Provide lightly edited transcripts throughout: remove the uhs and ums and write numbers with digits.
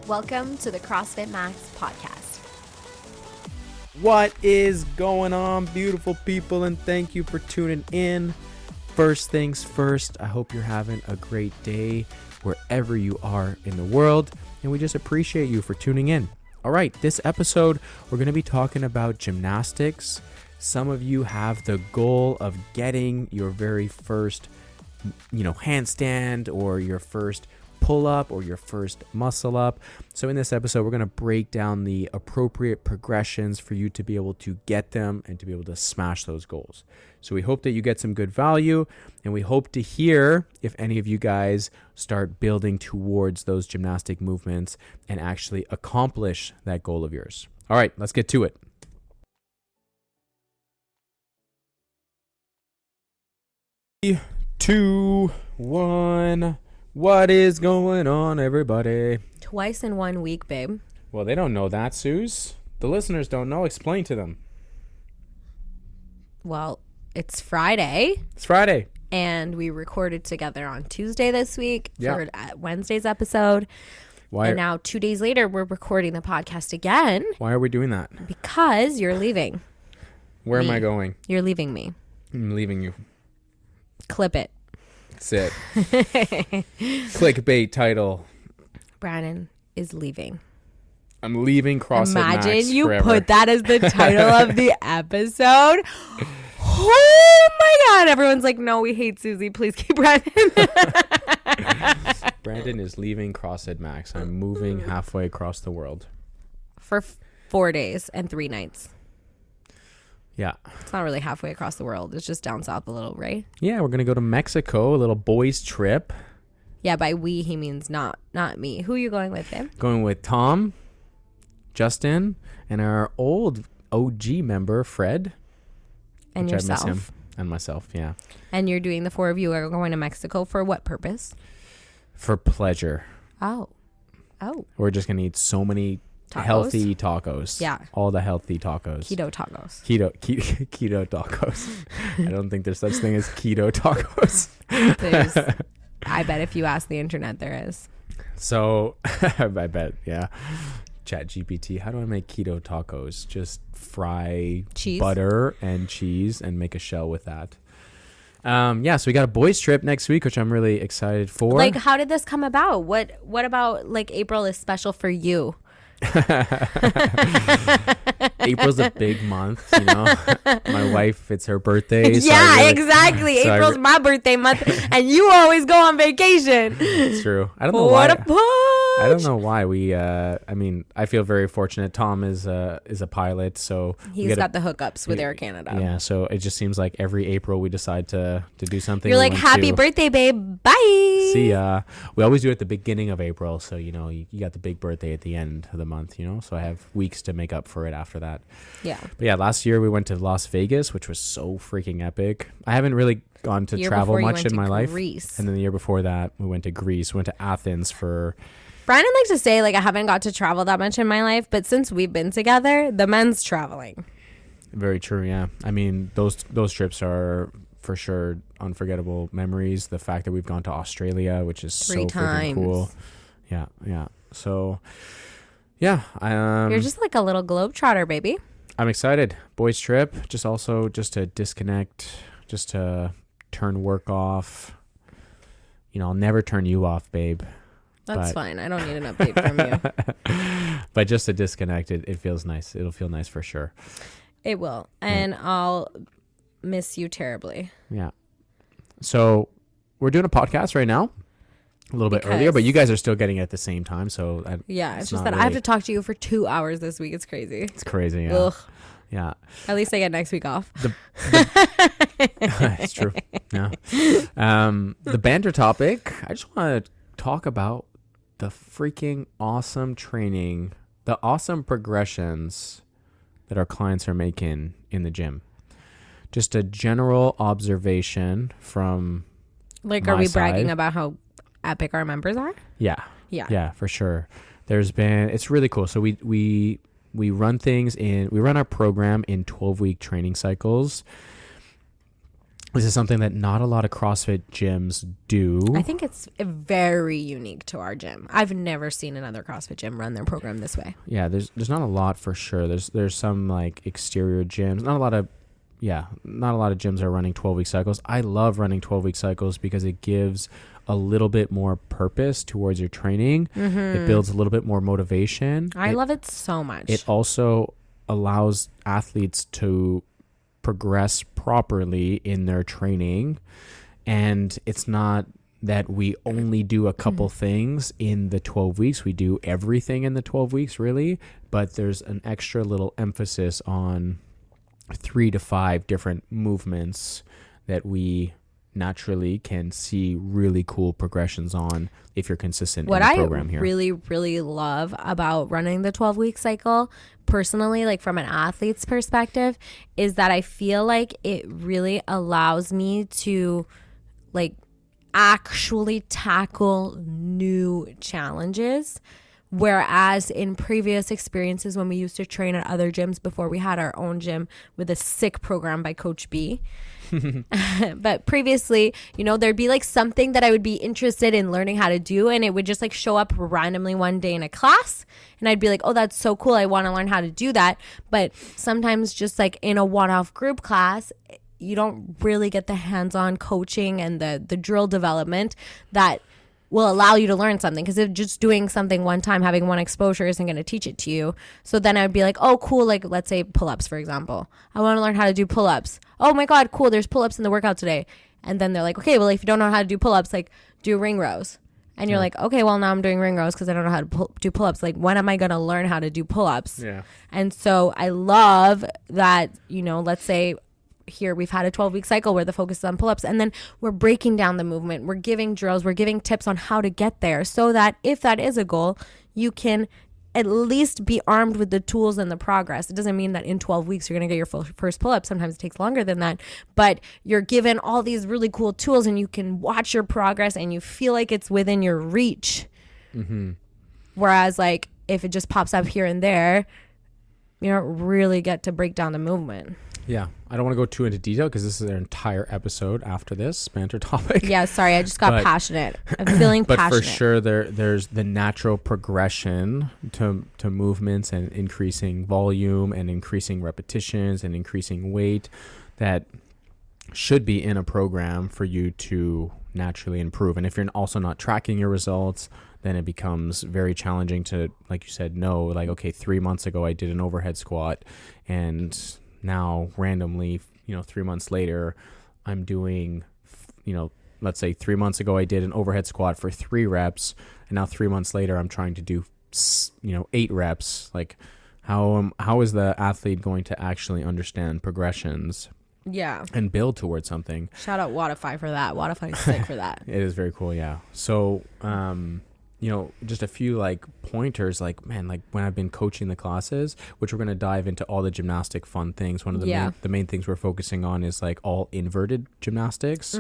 Welcome to the CrossFit Max podcast. What is going on, beautiful people, and thank you for tuning in. First things first, I hope you're having a great day wherever you are in the world, and we just appreciate you for tuning in. All right, this episode, we're going to be talking about gymnastics. Some of you have the goal of getting your very first, handstand or your first pull up or your first muscle up. So in this episode, we're going to break down the appropriate progressions for you to be able to get them and to be able to smash those goals. So we hope that you get some good value, and we hope to hear if any of you guys start building towards those gymnastic movements and actually accomplish that goal of yours. All right, let's get to it. 3, 2, 1. What is going on, everybody? Twice in 1 week, babe. Well, they don't know that, Suze. The listeners don't know. Explain to them. Well, it's Friday. It's Friday. And we recorded together on Tuesday this week for Yeah. Wednesday's episode. And now 2 days later, we're recording the podcast again. Why are we doing that? Because you're leaving. Where am I going? You're leaving me. I'm leaving you. Clip it. That's it. Clickbait title. Brandon is leaving. I'm leaving CrossFit Max Imagine you forever. put that as the title of the episode. Oh my God. Everyone's like, no, we hate Susie. Please keep Brandon. Brandon is leaving CrossFit Max. I'm moving halfway across the world. For 4 days and 3 nights. Yeah. It's not really halfway across the world. It's just down south a little, right? Yeah, we're going to go to Mexico, a little boys trip. Yeah, by we, he means not me. Who are you going with, babe? Going with Tom, Justin, and our old OG member, Fred. And yourself. I miss him. And myself, yeah. And you're doing, the 4 of you are going to Mexico for what purpose? For pleasure. Oh. We're just going to eat so many Tacos? healthy tacos. Yeah. All the healthy tacos. Keto tacos. Keto tacos. I don't think there's such thing as keto tacos. I bet if you ask the internet, there is. So, I bet, yeah. ChatGPT, how do I make keto tacos? Just fry cheese, butter and cheese and make a shell with that. So we got a boys trip next week, which I'm really excited for. Like, how did this come about? What about, like, April is special for you? April's a big month, My wife, it's her birthday. Exactly. So April's my birthday month, and you always go on vacation. It's true. I don't know why. What a punch! I don't know why we. I feel very fortunate. Tom is a pilot, so he's got the hookups with Air Canada. Yeah, so it just seems like every April we decide to do something. You're like, happy birthday, babe. Bye. See ya. We always do it at the beginning of April, so you got the big birthday at the end of the month. So I have weeks to make up for it after that. Yeah. But yeah, last year we went to Las Vegas, which was so freaking epic. I haven't really gone to travel much in my life. And then the year before that, we went to Greece. We went to Athens for. Brandon likes to say, like, I haven't got to travel that much in my life, but since we've been together, the men's traveling. Very true, yeah. I mean, those trips are for sure unforgettable memories. The fact that we've gone to Australia, which is 3 times. Freaking cool. Yeah. So, yeah. You're just like a little globetrotter, baby. I'm excited. Boys trip, just to disconnect, just to turn work off. I'll never turn you off, babe. That's fine. I don't need an update from you. But just to disconnect, it feels nice. It'll feel nice for sure. It will. And I'll miss you terribly. Yeah. So we're doing a podcast right now. A little bit earlier, but you guys are still getting it at the same time. So it's just that I have to talk to you for 2 hours this week. It's crazy. It's crazy. Yeah. Ugh. Yeah. At least I get next week off. It's true. Yeah. The banter topic. I just want to talk about the freaking awesome training, the awesome progressions that our clients are making in the gym. Just a general observation from are we bragging about how epic our members are? Yeah, for sure. It's really cool. So we run our program in 12-week training cycles. This is something that not a lot of CrossFit gyms do. I think it's very unique to our gym. I've never seen another CrossFit gym run their program this way. Yeah, there's not a lot for sure. There's some like exterior gyms. Not a lot of gyms are running 12-week cycles. I love running 12-week cycles because it gives a little bit more purpose towards your training. It builds a little bit more motivation. I love it so much. It also allows athletes to progress properly in their training, and it's not that we only do a couple things in the 12 weeks. We do everything in the 12 weeks really, but there's an extra little emphasis on 3 to 5 different movements that we naturally can see really cool progressions on if you're consistent in the program here. What I really, really love about running the 12-week cycle, personally, like from an athlete's perspective, is that I feel like it really allows me to like actually tackle new challenges. Whereas in previous experiences when we used to train at other gyms before we had our own gym with a sick program by Coach B, but previously, you know, there'd be like something that I would be interested in learning how to do, and it would just like show up randomly one day in a class, and I'd be like, oh, that's so cool, I want to learn how to do that. But sometimes just like in a one-off group class, you don't really get the hands-on coaching and the drill development that will allow you to learn something, because if just doing something one time, having one exposure isn't going to teach it to you. So then I would be like, oh, cool. Like, let's say pull-ups, for example. I want to learn how to do pull-ups. Oh my God, cool. There's pull-ups in the workout today. And then they're like, okay, well, if you don't know how to do pull-ups, like do ring rows. And you're like, okay, well, now I'm doing ring rows because I don't know how to do pull-ups. Like, when am I going to learn how to do pull-ups? Yeah. And so I love that, you know, let's say here we've had a 12-week cycle where the focus is on pull-ups, and then we're breaking down the movement, we're giving drills, we're giving tips on how to get there, so that if that is a goal, you can at least be armed with the tools and the progress. It doesn't mean that in 12 weeks you're going to get your first pull-up. Sometimes it takes longer than that, but you're given all these really cool tools, and you can watch your progress and you feel like it's within your reach. Whereas like if it just pops up here and there, you don't really get to break down the movement. Yeah, I don't want to go too into detail because this is an entire episode after this banter topic. Yeah, sorry, I just got passionate. I'm feeling passionate. But for sure, there's the natural progression to movements and increasing volume and increasing repetitions and increasing weight that should be in a program for you to naturally improve. And if you're also not tracking your results, then it becomes very challenging to, like you said, know, like, okay, 3 months ago I did an overhead squat, and now randomly, 3 months later, I'm doing, let's say 3 months ago I did an overhead squat for 3 reps, and now 3 months later I'm trying to do, 8 reps. Like, how is the athlete going to actually understand progressions? Yeah. And build towards something. Shout out Wattify for that. Wattify is sick for that. It is very cool, yeah. So, just a few like pointers, like, man, like when I've been coaching the classes, which we're going to dive into all the gymnastic fun things. One of the main things we're focusing on is like all inverted gymnastics.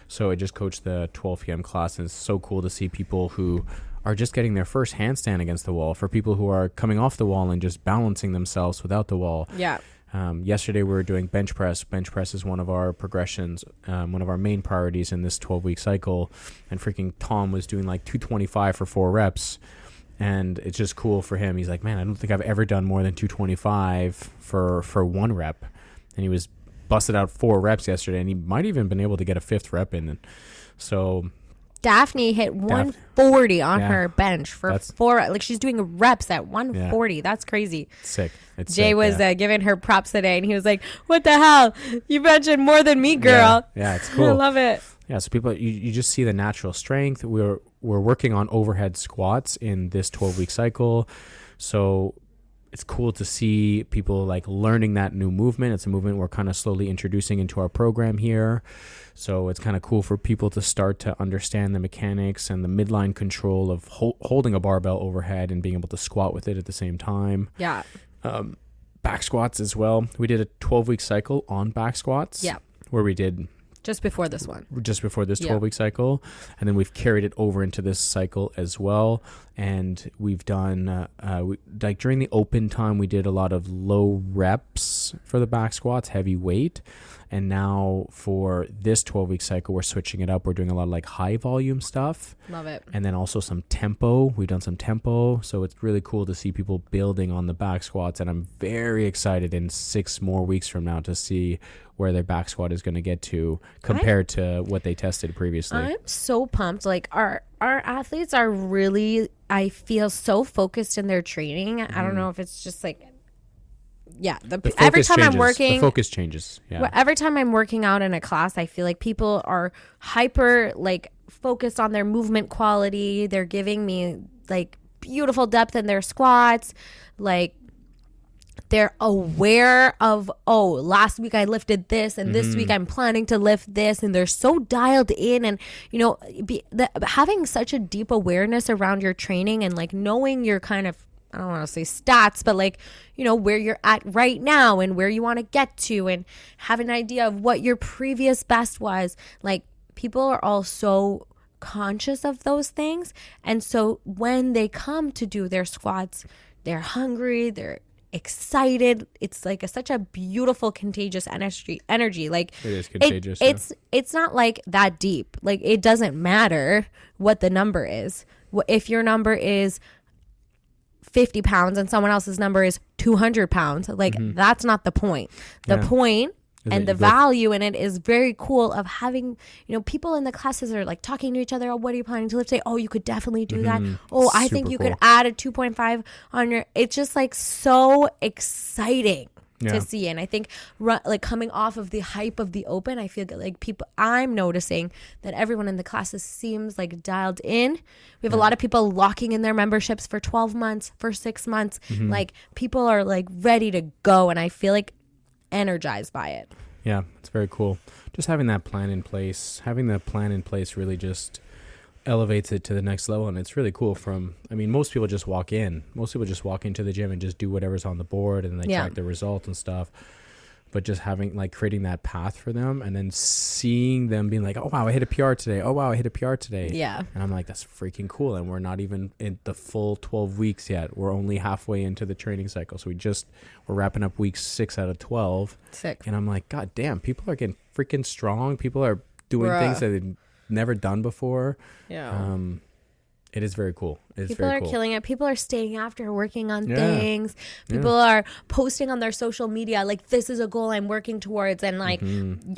So I just coached the 12 p.m. class, and it's so cool to see people who are just getting their first handstand against the wall, for people who are coming off the wall and just balancing themselves without the wall. Yeah. Yesterday we were doing bench press. Bench press is one of our progressions, one of our main priorities in this 12-week cycle. And freaking Tom was doing like 225 for 4 reps. And it's just cool for him. He's like, man, I don't think I've ever done more than 225 for 1 rep. And he was busted out 4 reps yesterday, and he might even been able to get a 5th rep in. So Daphne hit 140 on her bench for 4. Like, she's doing reps at 140. Yeah. That's crazy. Sick. It's Jay sick, was giving her props today, and he was like, what the hell? You mentioned more than me, girl. Yeah, it's cool. I love it. Yeah, so people, you just see the natural strength. We're working on overhead squats in this 12-week cycle. So it's cool to see people like learning that new movement. It's a movement we're kind of slowly introducing into our program here. So it's kind of cool for people to start to understand the mechanics and the midline control of holding a barbell overhead and being able to squat with it at the same time. Yeah. Back squats as well. We did a 12-week cycle on back squats. Yeah. Where we did just before this 12-week cycle, and then we've carried it over into this cycle as well. And we've done like during the open time, we did a lot of low reps for the back squats, heavy weight, And now for this 12-week cycle, we're switching it up. We're doing a lot of like high volume stuff. Love it. And then also some tempo. We've done some tempo. So it's really cool to see people building on the back squats. And I'm very excited in 6 more weeks from now to see where their back squat is going to get to compared to what they tested previously. I'm so pumped. Like our athletes are really, I feel, so focused in their training. I don't know if it's just like, every time I'm working, the focus changes. Yeah. Every time I'm working out in a class, I feel like people are hyper like focused on their movement quality. They're giving me like beautiful depth in their squats. Like, they're aware of, oh, last week I lifted this and this week I'm planning to lift this, and they're so dialed in. And having such a deep awareness around your training and like knowing your kind of, I don't want to say stats, but like, where you're at right now and where you want to get to, and have an idea of what your previous best was. Like, people are all so conscious of those things. And so when they come to do their squats, they're hungry, they're excited. It's like such a beautiful contagious energy. Like, it is contagious. It's not like that deep. Like, it doesn't matter what the number is. If your number is 50 pounds and someone else's number is 200 pounds, like that's not the point. The point and the value in it is very cool of having, people in the classes are like talking to each other. Oh, what are you planning to lift today? Oh, you could definitely do that. Oh, I think you could add a 2.5 on your, it's just like so exciting to see. And I think like coming off of the hype of the open, I feel like I'm noticing that everyone in the classes seems like dialed in. We have a lot of people locking in their memberships for 12 months, for 6 months. Like, people are like ready to go, and I feel like energized by it. Yeah, it's very cool. Just having that plan in place. Having that plan in place really just elevates it to the next level, and it's really cool. Most people just walk in. Most people just walk into the gym and just do whatever's on the board, and they track the results and stuff. But just having, like, creating that path for them, and then seeing them being like, oh, wow, I hit a PR today. Oh, wow, I hit a PR today. Yeah. And I'm like, that's freaking cool. And we're not even in the full 12 weeks yet. We're only halfway into the training cycle. So we're wrapping up week 6 out of 12. Sick. And I'm like, God damn, people are getting freaking strong. People are doing things that they've never done before. Yeah. It is very cool. People are killing it. People are staying after, working on things. People are posting on their social media, like, this is a goal I'm working towards. And like,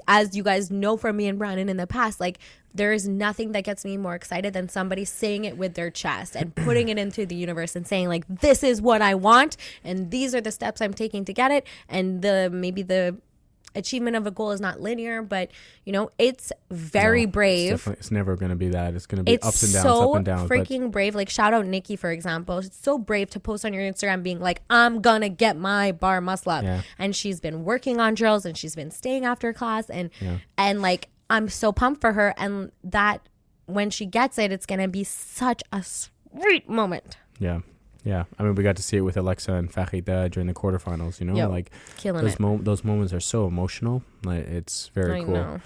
as you guys know from me and Brandon in the past, like, there is nothing that gets me more excited than somebody saying it with their chest and putting it into the universe and saying, like, this is what I want, and these are the steps I'm taking to get it. And maybe the achievement of a goal is not linear, but it's very brave. It's never going to be that. It's going to be ups and downs, up and downs. It's so freaking brave. Like, shout out Nikki, for example. It's so brave to post on your Instagram being like, I'm gonna get my bar muscle up. And she's been working on drills, and she's been staying after class, and like, I'm so pumped for her, and that when she gets it, it's gonna be such a sweet moment. Yeah, we got to see it with Alexa and Farida during the quarterfinals. Like, killing those moments are so emotional. Like, it's very cool. Know.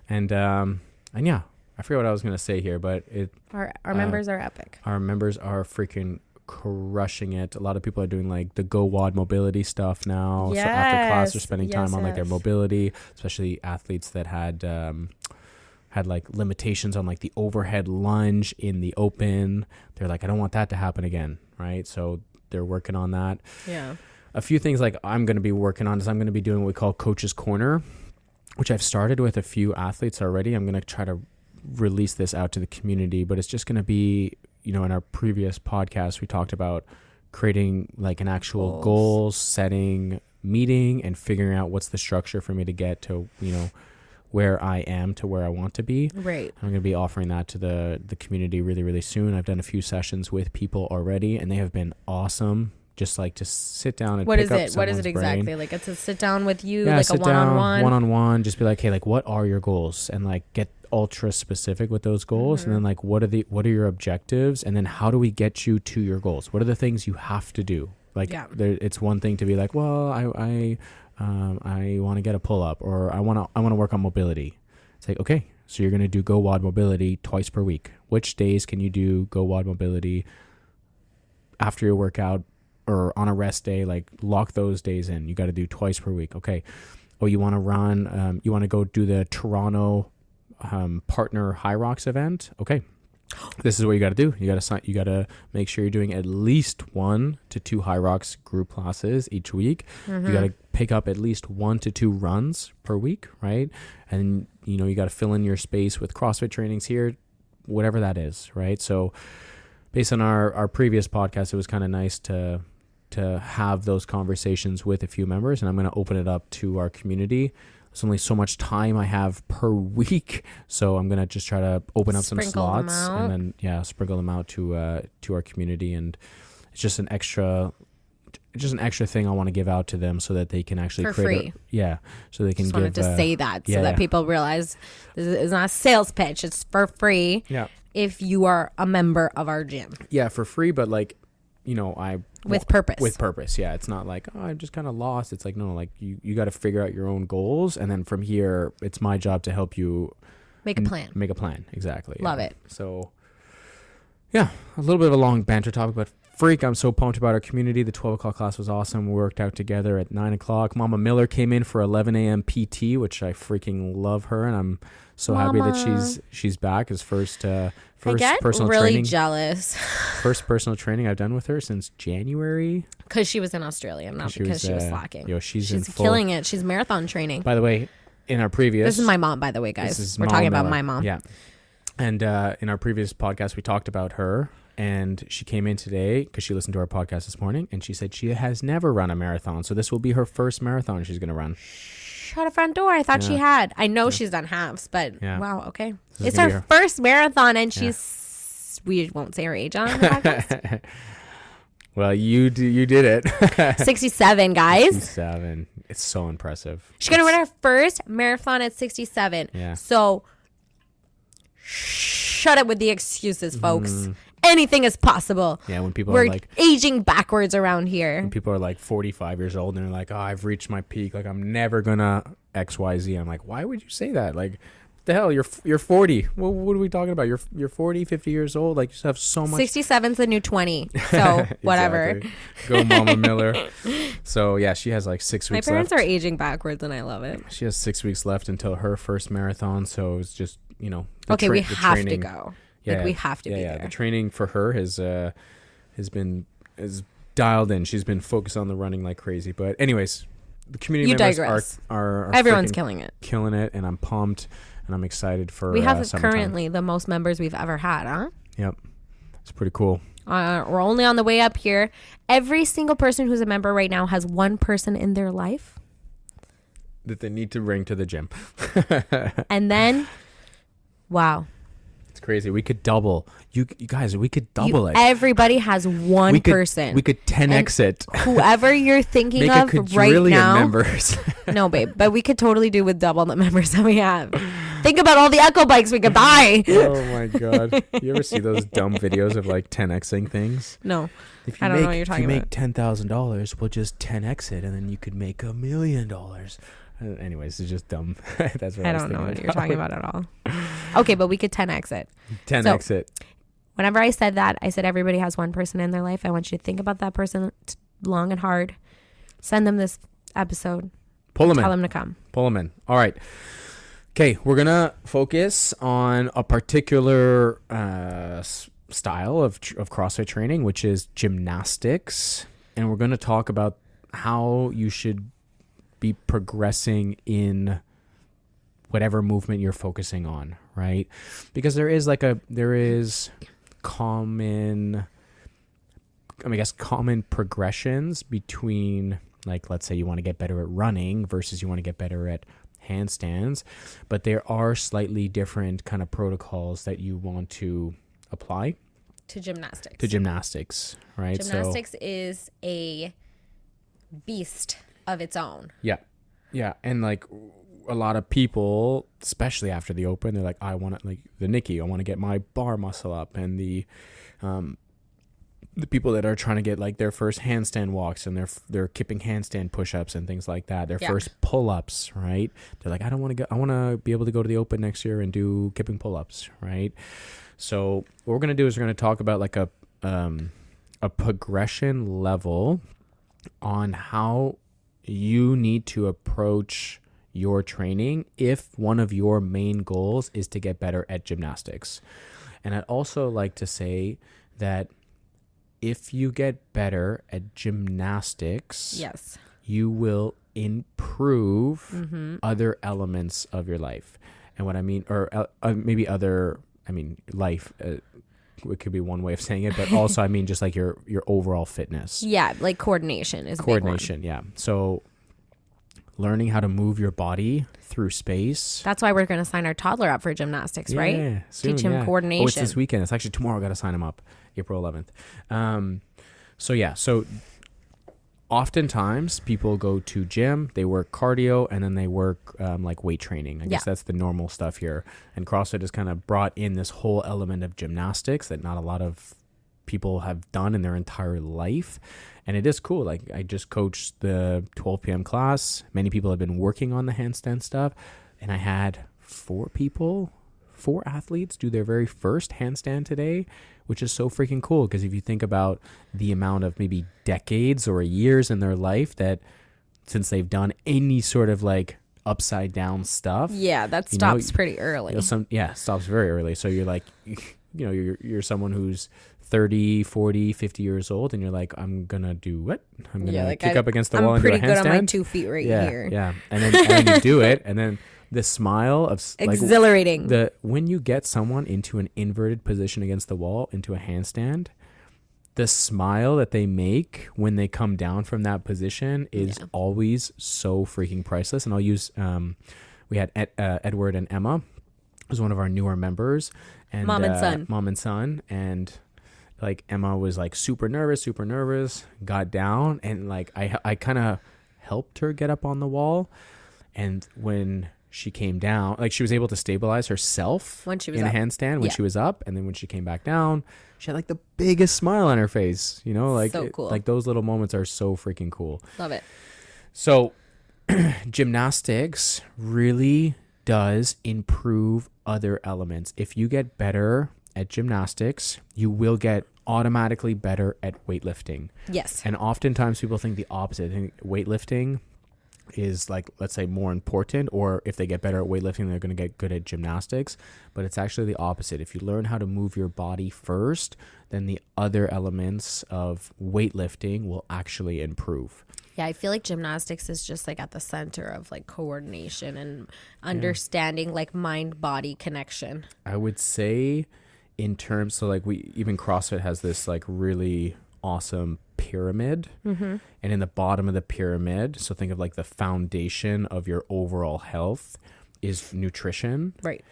And yeah, I forget what I was gonna say here, but our members are epic. Our members are freaking crushing it. A lot of people are doing like the Go WOD mobility stuff now. Yes. So after class, they're spending time on like their mobility, especially athletes that had like limitations on like the overhead lunge in the open. They're like, I don't want that to happen again, right? So they're working on that. Yeah. A few things like I'm going to be working on is I'm going to be doing what we call Coach's Corner, which I've started with a few athletes already. I'm going to try to release this out to the community, but it's just going to be, in our previous podcast, we talked about creating like an actual goal setting meeting and figuring out what's the structure for me to get to, where I am to where I want to be. Right. I'm going to be offering that to the community really, really soon. I've done a few sessions with people already, and they have been awesome. Just like to sit down and pick up someone's brain. What is it exactly? Like, it's a sit down with you, like a one-on-one? One-on-one. Just be like, hey, like, what are your goals? And like get ultra specific with those goals. And then like, what are your objectives? And then how do we get you to your goals? What are the things you have to do? Like, it's one thing to be like, well, I want to get a pull-up, or I want to work on mobility. It's like, okay, so you're going to do Go WOD mobility twice per week. Which days can you do Go WOD mobility after your workout or on a rest day? Like, lock those days in. You got to do twice per week. Okay. oh, you want to run, you want to go do the Toronto partner High Rocks event. Okay. This is what you got to do. You got to make sure you're doing at least 1 to 2 High Rocks group classes each week. You got to pick up at least 1 to 2 runs per week, right? And you got to fill in your space with CrossFit trainings here, whatever that is, right? So based on our previous podcast, it was kind of nice to have those conversations with a few members, and I'm going to open it up to our community. There's only so much time I have per week, so I'm gonna just try to open up some slots and then sprinkle them out to our community, and it's just an extra thing I want to give out to them so that they can actually for free. So they can just give. Wanted to say that so that people realize this is not a sales pitch; it's for free. Yeah. If you are a member of our gym. Yeah, for free, but like, with purpose. With purpose, yeah. It's not like, oh, I'm just kind of lost. It's like, no, like you got to figure out your own goals, and then from here, it's my job to help you make a plan. Make a plan, exactly. Love it. So, yeah, a little bit of a long banter topic, but freak, I'm so pumped about our community. The 12 o'clock class was awesome. We worked out together at 9 o'clock. Mama Miller came in for 11 a.m. PT, which I freaking love her, and I'm so happy that she's back. His first personal really training. Jealous. First personal training I've done with her since January. Because she was in Australia, not because she was slacking. She's killing it. She's marathon training. By the way, in our previous... This is my mom, by the way, guys. We're talking about my mom. Yeah. And in our previous podcast, we talked about her. And she came in today because she listened to our podcast this morning. And she said she has never run a marathon. So this will be her first marathon she's going to run. Shut a front door. I thought she had. I know she's done halves, but wow, okay. It's her first marathon, and she's... We won't say her age on the podcast. Well, you did it. 67, guys. 67. It's so impressive. She's going to run her first marathon at 67. Yeah. So shut it with the excuses, folks. Anything is possible. Yeah, when people We're are like aging backwards around here. When people are like 45 years old and they're like, oh, I've reached my peak. Like, I'm never gonna XYZ. I'm like, why would you say that? Like, what the hell? You're 40. Well, what are we talking about? You're 40, 50 years old. Like, you just have so much. 67's the new 20. So whatever. Go Mama Miller. So yeah, she has like 6 weeks left. My parents left. are aging backwards and I love it. She has 6 weeks left until her first marathon. So it's just, we have to go. Yeah, we have to be there. The training for her is dialed in. She's been focused on the running like crazy. But anyways, the community members are everyone's killing it, and I'm pumped, and I'm excited for. We have currently the most members we've ever had, huh? Yep, it's pretty cool. We're only on the way up here. Every single person who's a member right now has one person in their life that they need to bring to the gym, and then, wow. It's crazy. We could double. You guys, we could double it. Everybody has one person. We could 10x it. Whoever you're thinking of right now. Members. No, babe, but we could totally do with double the members that we have. Think about all the Echo bikes we could buy. Oh my God. You ever see those dumb videos of like 10xing things? No. I don't know what you're talking about. If you make $10,000, we'll just 10x it, and then you could make $1 million. Anyways, it's just dumb. That's what I don't know what you're talking about at all. Okay, but we could 10x it. 10x it. Whenever I said that, I said everybody has one person in their life. I want you to think about that person long and hard. Send them this episode. Tell them to come. Pull them in. All right. Okay, we're going to focus on a particular style of CrossFit training, which is gymnastics. And we're going to talk about how you should be progressing in whatever movement you're focusing on, right? Because there is common progressions between, like, let's say you want to get better at running versus you want to get better at handstands, but there are slightly different kind of protocols that you want to apply to gymnastics. Right? Gymnastics is a beast of its own. Yeah. And like a lot of people, especially after the open, they're like, I want to, like the Nikki, I want to get my bar muscle up, and the people that are trying to get like their first handstand walks and they're kipping handstand push-ups and things like that, their first pull-ups, right? They're like, I want to be able to go to the open next year and do kipping pull-ups, right? So what we're going to do is we're going to talk about like a progression level on how you need to approach your training if one of your main goals is to get better at gymnastics. And I'd also like to say that if you get better at gymnastics, Yes. you will improve other elements of your life. And what I mean, or maybe other, I mean, life, it could be one way of saying it, but also I mean just like your overall fitness. Yeah, like coordination is Coordination, yeah. So learning how to move your body through space. That's why we're going to sign our toddler up for gymnastics, right? Yeah, soon, Teach him coordination. Oh, it's this weekend. It's actually tomorrow. I got to sign him up, April 11th. So oftentimes people go to gym, they work cardio, and then they work like weight training. I guess that's the normal stuff here. And CrossFit has kind of brought in this whole element of gymnastics that not a lot of people have done in their entire life. And it is cool. Like I just coached the 12 p.m. class. Many people have been working on the handstand stuff. And I had 4 athletes do their very first handstand today, which is so freaking cool. Because if you think about the amount of maybe decades or years in their life that since they've done any sort of like upside down stuff. Yeah, that stops pretty early. Stops very early. So you're like, you're someone who's 30, 40, 50 years old, and you're like, I'm going to do what? I'm going to kick up against the wall and do a handstand. I'm pretty good on my 2 feet here. Yeah. And then you do it, and then the smile of exhilarating. When you get someone into an inverted position against the wall, into a handstand, the smile that they make when they come down from that position is always so freaking priceless. And I'll use, we had Edward and Emma, who's one of our newer members, and Mom and son. And like Emma was like super nervous, got down, and like I kind of helped her get up on the wall. And when she came down, like she was able to stabilize herself when she was in up. A handstand when she was up, and then when she came back down, she had like the biggest smile on her face. Like so cool. Like those little moments are so freaking cool. Love it. So gymnastics really does improve other elements. If you get better at gymnastics, you will get automatically better at weightlifting. Yes. And oftentimes people think the opposite. I think weightlifting is like, let's say, more important, or if they get better at weightlifting, they're going to get good at gymnastics. But it's actually the opposite. If you learn how to move your body first, then the other elements of weightlifting will actually improve. Yeah, I feel like gymnastics is just like at the center of like coordination and understanding like mind-body connection. I would say in terms, so like even CrossFit has this like really awesome pyramid, and in the bottom of the pyramid, so think of like the foundation of your overall health is nutrition, right?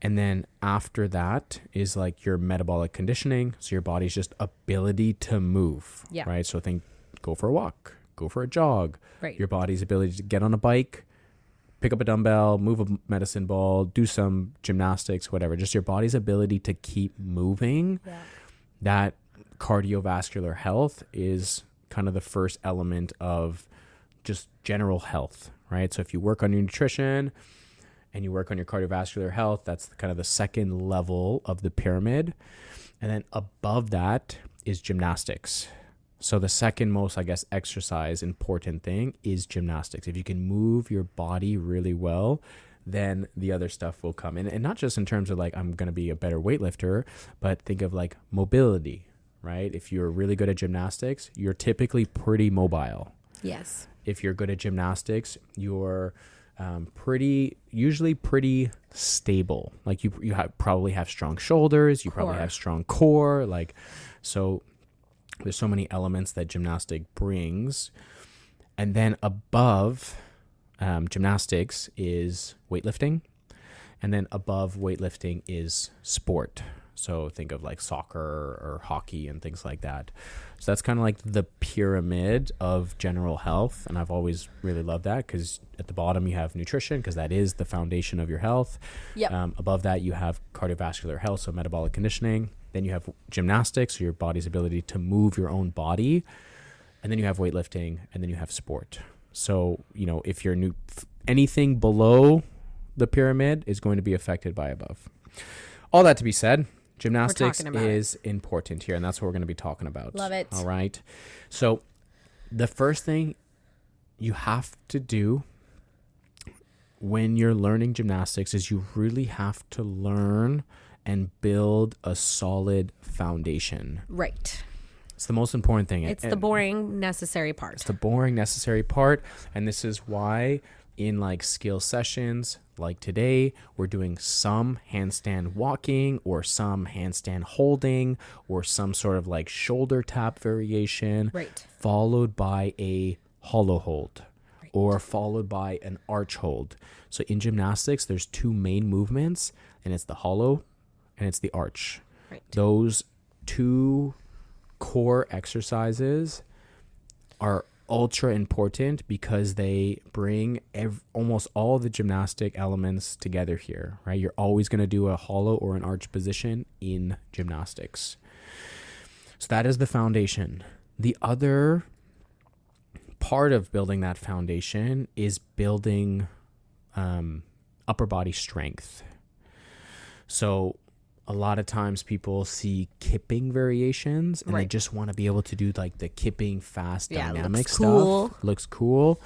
And then after that is like your metabolic conditioning, so your body's just ability to move, right? So think, go for a walk, go for a jog, right? Your body's ability to get on a bike, pick up a dumbbell, move a medicine ball, do some gymnastics, whatever, just your body's ability to keep moving. That cardiovascular health is kind of the first element of just general health, right? So if you work on your nutrition and you work on your cardiovascular health, that's kind of the second level of the pyramid. And then above that is gymnastics. So the second most, I guess, exercise important thing is gymnastics. If you can move your body really well, then the other stuff will come in. And not just in terms of like, I'm going to be a better weightlifter, but think of like mobility, right? If you're really good at gymnastics, you're typically pretty mobile. Yes. If you're good at gymnastics, you're usually pretty stable. Like you probably have strong shoulders, you probably have strong core. Like, so there's so many elements that gymnastic brings. And then above gymnastics is weightlifting. And then above weightlifting is sport. So think of like soccer or hockey and things like that. So that's kind of like the pyramid of general health. And I've always really loved that because at the bottom you have nutrition because that is the foundation of your health. Above that you have cardiovascular health, so metabolic conditioning. Then you have gymnastics, so your body's ability to move your own body. And then you have weightlifting, and then you have sport. So, if you're anything below the pyramid is going to be affected by above. All that to be said, gymnastics is important here, and that's what we're going to be talking about. Love it. All right. So the first thing you have to do when you're learning gymnastics is you really have to learn and build a solid foundation. Right. It's the most important thing. It's the boring, necessary part. It's the boring, necessary part. And this is why in like skill sessions like today, we're doing some handstand walking or some handstand holding or some sort of like shoulder tap variation, right, followed by a hollow hold, right, or followed by an arch hold. So in gymnastics, there's two main movements, and it's the hollow and it's the arch. Right. Those two core exercises are ultra important because they bring almost all the gymnastic elements together here, right? You're always going to do a hollow or an arch position in gymnastics. So that is the foundation. The other part of building that foundation is building upper body strength. So a lot of times people see kipping variations and right, they just want to be able to do like the kipping fast dynamic stuff. Cool. Looks cool.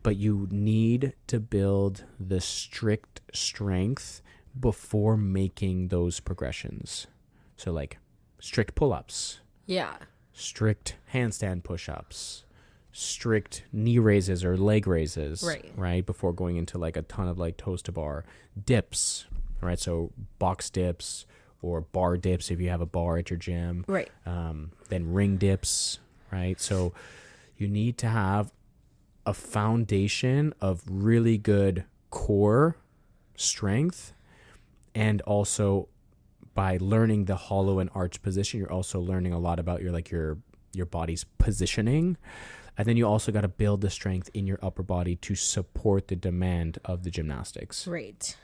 But you need to build the strict strength before making those progressions. So like strict pull-ups. Yeah. Strict handstand push-ups. Strict knee raises or leg raises. Right? Before going into like a ton of like toes to bar. Dips. Right? So box dips or bar dips if you have a bar at your gym. Right. Then ring dips, right? So you need to have a foundation of really good core strength, and also by learning the hollow and arch position, you're also learning a lot about your body's positioning. And then you also got to build the strength in your upper body to support the demand of the gymnastics. Right.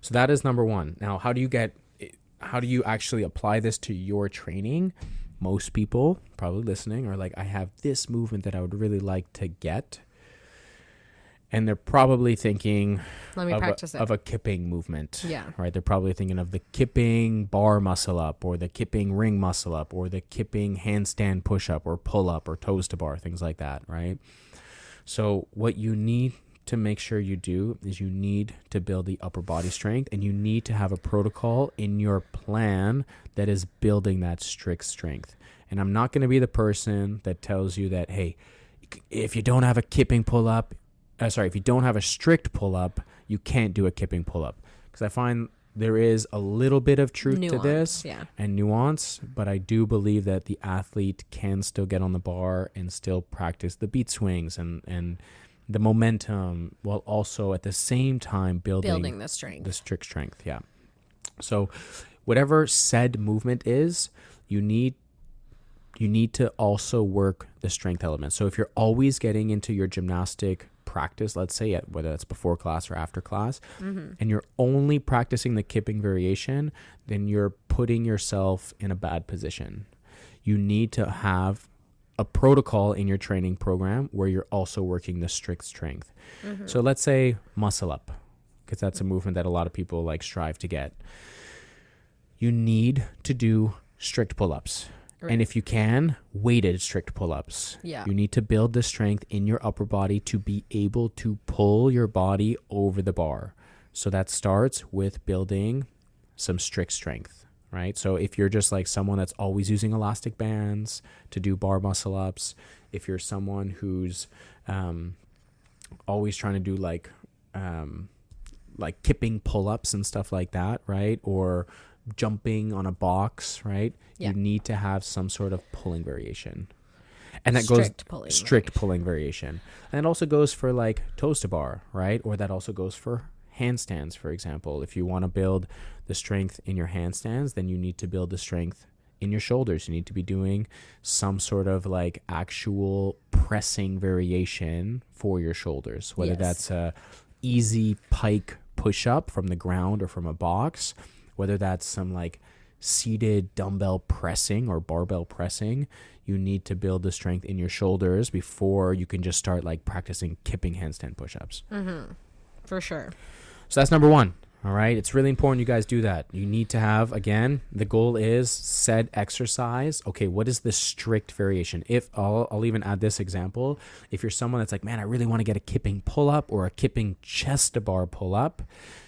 So that is number one. Now, how do you actually apply this to your training? Most people probably listening are like, I have this movement that I would really like to get. And they're probably thinking of a kipping movement. Yeah. Right. They're probably thinking of the kipping bar muscle up or the kipping ring muscle up or the kipping handstand push up or pull up or toes to bar, things like that. Right. So what you need to make sure you do is you need to build the upper body strength, and you need to have a protocol in your plan that is building that strict strength. And I'm not going to be the person that tells you that, hey, if you don't have a kipping pull up, if you don't have a strict pull up, you can't do a kipping pull up. Because I find there is a little bit of truth to this and nuance, but I do believe that the athlete can still get on the bar and still practice the beat swings and the momentum, while also at the same time building the strength, the strict strength. Yeah. So whatever said movement is, you need to also work the strength element. So if you're always getting into your gymnastic practice, let's say whether that's before class or after class, and you're only practicing the kipping variation, then you're putting yourself in a bad position. You need to have a protocol in your training program where you're also working the strict strength. So let's say muscle up, because that's a movement that a lot of people like strive to get. You need to do strict pull-ups. Right. And if you can, weighted strict pull-ups. Yeah. You need to build the strength in your upper body to be able to pull your body over the bar. So that starts with building some strict strength. Right. So if you're just like someone that's always using elastic bands to do bar muscle ups, if you're someone who's always trying to do like kipping pull ups and stuff like that, right? Or jumping on a box, right? Yeah. You need to have some sort of pulling variation. And that strict pulling variation. And it also goes for like toes to bar, right? Or that also goes for handstands, for example. If you want to build the strength in your handstands, then you need to build the strength in your shoulders. You need to be doing some sort of like actual pressing variation for your shoulders, whether that's a easy pike push up from the ground or from a box, whether that's some like seated dumbbell pressing or barbell pressing. You need to build the strength in your shoulders before you can just start like practicing kipping handstand push-ups. For sure. So that's number one. All right. It's really important you guys do that. You need to have, again, the goal is said exercise. Okay, what is the strict variation? If I'll even add this example. If you're someone that's like, man, I really want to get a kipping pull-up or a kipping chest-to-bar pull-up,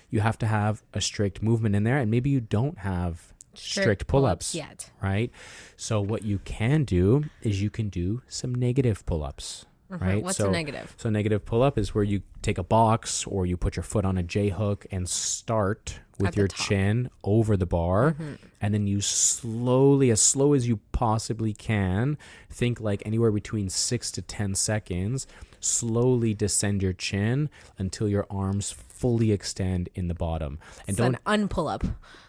you have to have a strict movement in there. And maybe you don't have strict pull-ups yet. Right? So what you can do is you can do some negative pull-ups. Right? What's a negative? So negative pull-up is where you take a box or you put your foot on a J-hook and start with your chin over the bar. And then you slowly, as slow as you possibly can, think like anywhere between 6 to 10 seconds, slowly descend your chin until your arms fully extend in the bottom. And it's an unpull-up.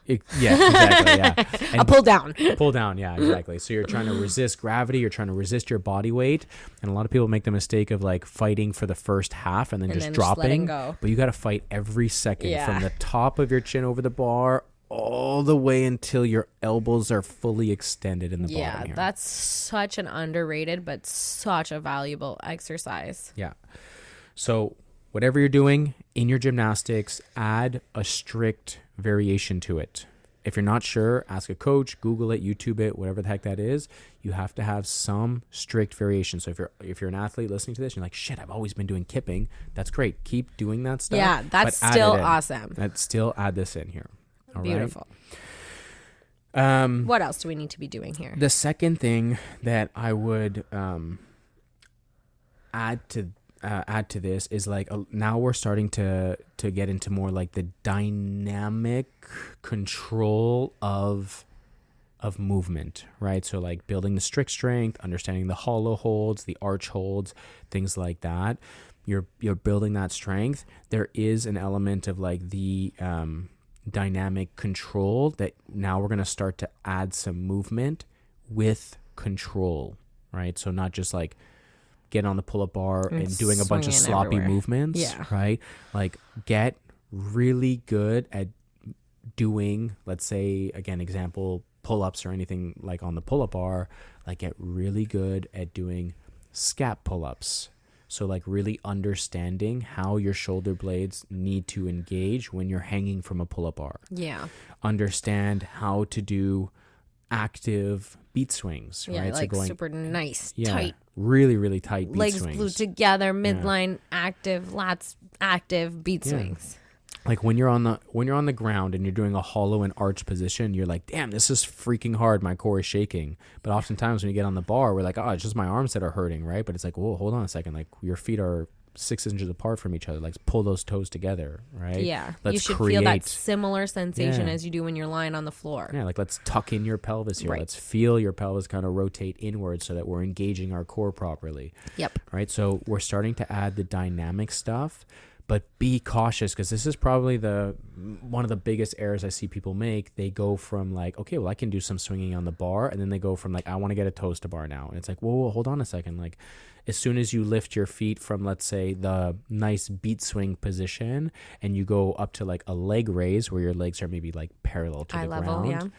Yeah, exactly. Yeah. And a pull down. Pull down. Yeah, exactly. So you're trying to resist gravity. You're trying to resist your body weight. And a lot of people make the mistake of like fighting for the first half and then just dropping. Go. But you got to fight every second from the top of your chin over the bar all the way until your elbows are fully extended in the bottom here. Yeah, that's such an underrated but such a valuable exercise. Yeah. So whatever you're doing in your gymnastics, add a strict variation to it. If you're not sure, ask a coach, Google it, YouTube it, whatever the heck that is. You have to have some strict variation. So if you're an athlete listening to this, you're like, shit, I've always been doing kipping. That's great. Keep doing that stuff. Yeah, that's still awesome. Still add this in here. All Beautiful. Right? What else do we need to be doing here? The second thing that I would add to this is like now we're starting to get into more like the dynamic control of movement, right? So like building the strict strength, understanding the hollow holds, the arch holds, things like that. You're building that strength. There is an element of like the dynamic control that now we're going to start to add some movement with control, right? So not just like get on the pull-up bar and doing a bunch of sloppy movements, right? Like get really good at doing, let's say, again, example, pull-ups or anything like on the pull-up bar, like get really good at doing scap pull-ups. So like really understanding how your shoulder blades need to engage when you're hanging from a pull-up bar. Yeah. Understand how to do active beat swings, right? Like so going super nice, tight. Really, really tight beat legs swings. Glued together, midline active, lats active, beat swings. Like when you're on the ground and you're doing a hollow and arch position, you're like, damn, this is freaking hard. My core is shaking. But oftentimes when you get on the bar, we're like, oh, it's just my arms that are hurting, right? But it's like, whoa, hold on a second. Like your feet are 6 inches apart from each other. Like pull those toes together, right? Yeah. You should feel that similar sensation as you do when you're lying on the floor. Yeah, like let's tuck in your pelvis here. Right. Let's feel your pelvis kind of rotate inward so that we're engaging our core properly. Yep. Right? So we're starting to add the dynamic stuff. But be cautious because this is probably one of the biggest errors I see people make. They go from like, okay, well, I can do some swinging on the bar. And then they go from like, I want to get a toes to bar now. And it's like, whoa, hold on a second. Like as soon as you lift your feet from, let's say, the nice beat swing position and you go up to like a leg raise where your legs are maybe like parallel to the ground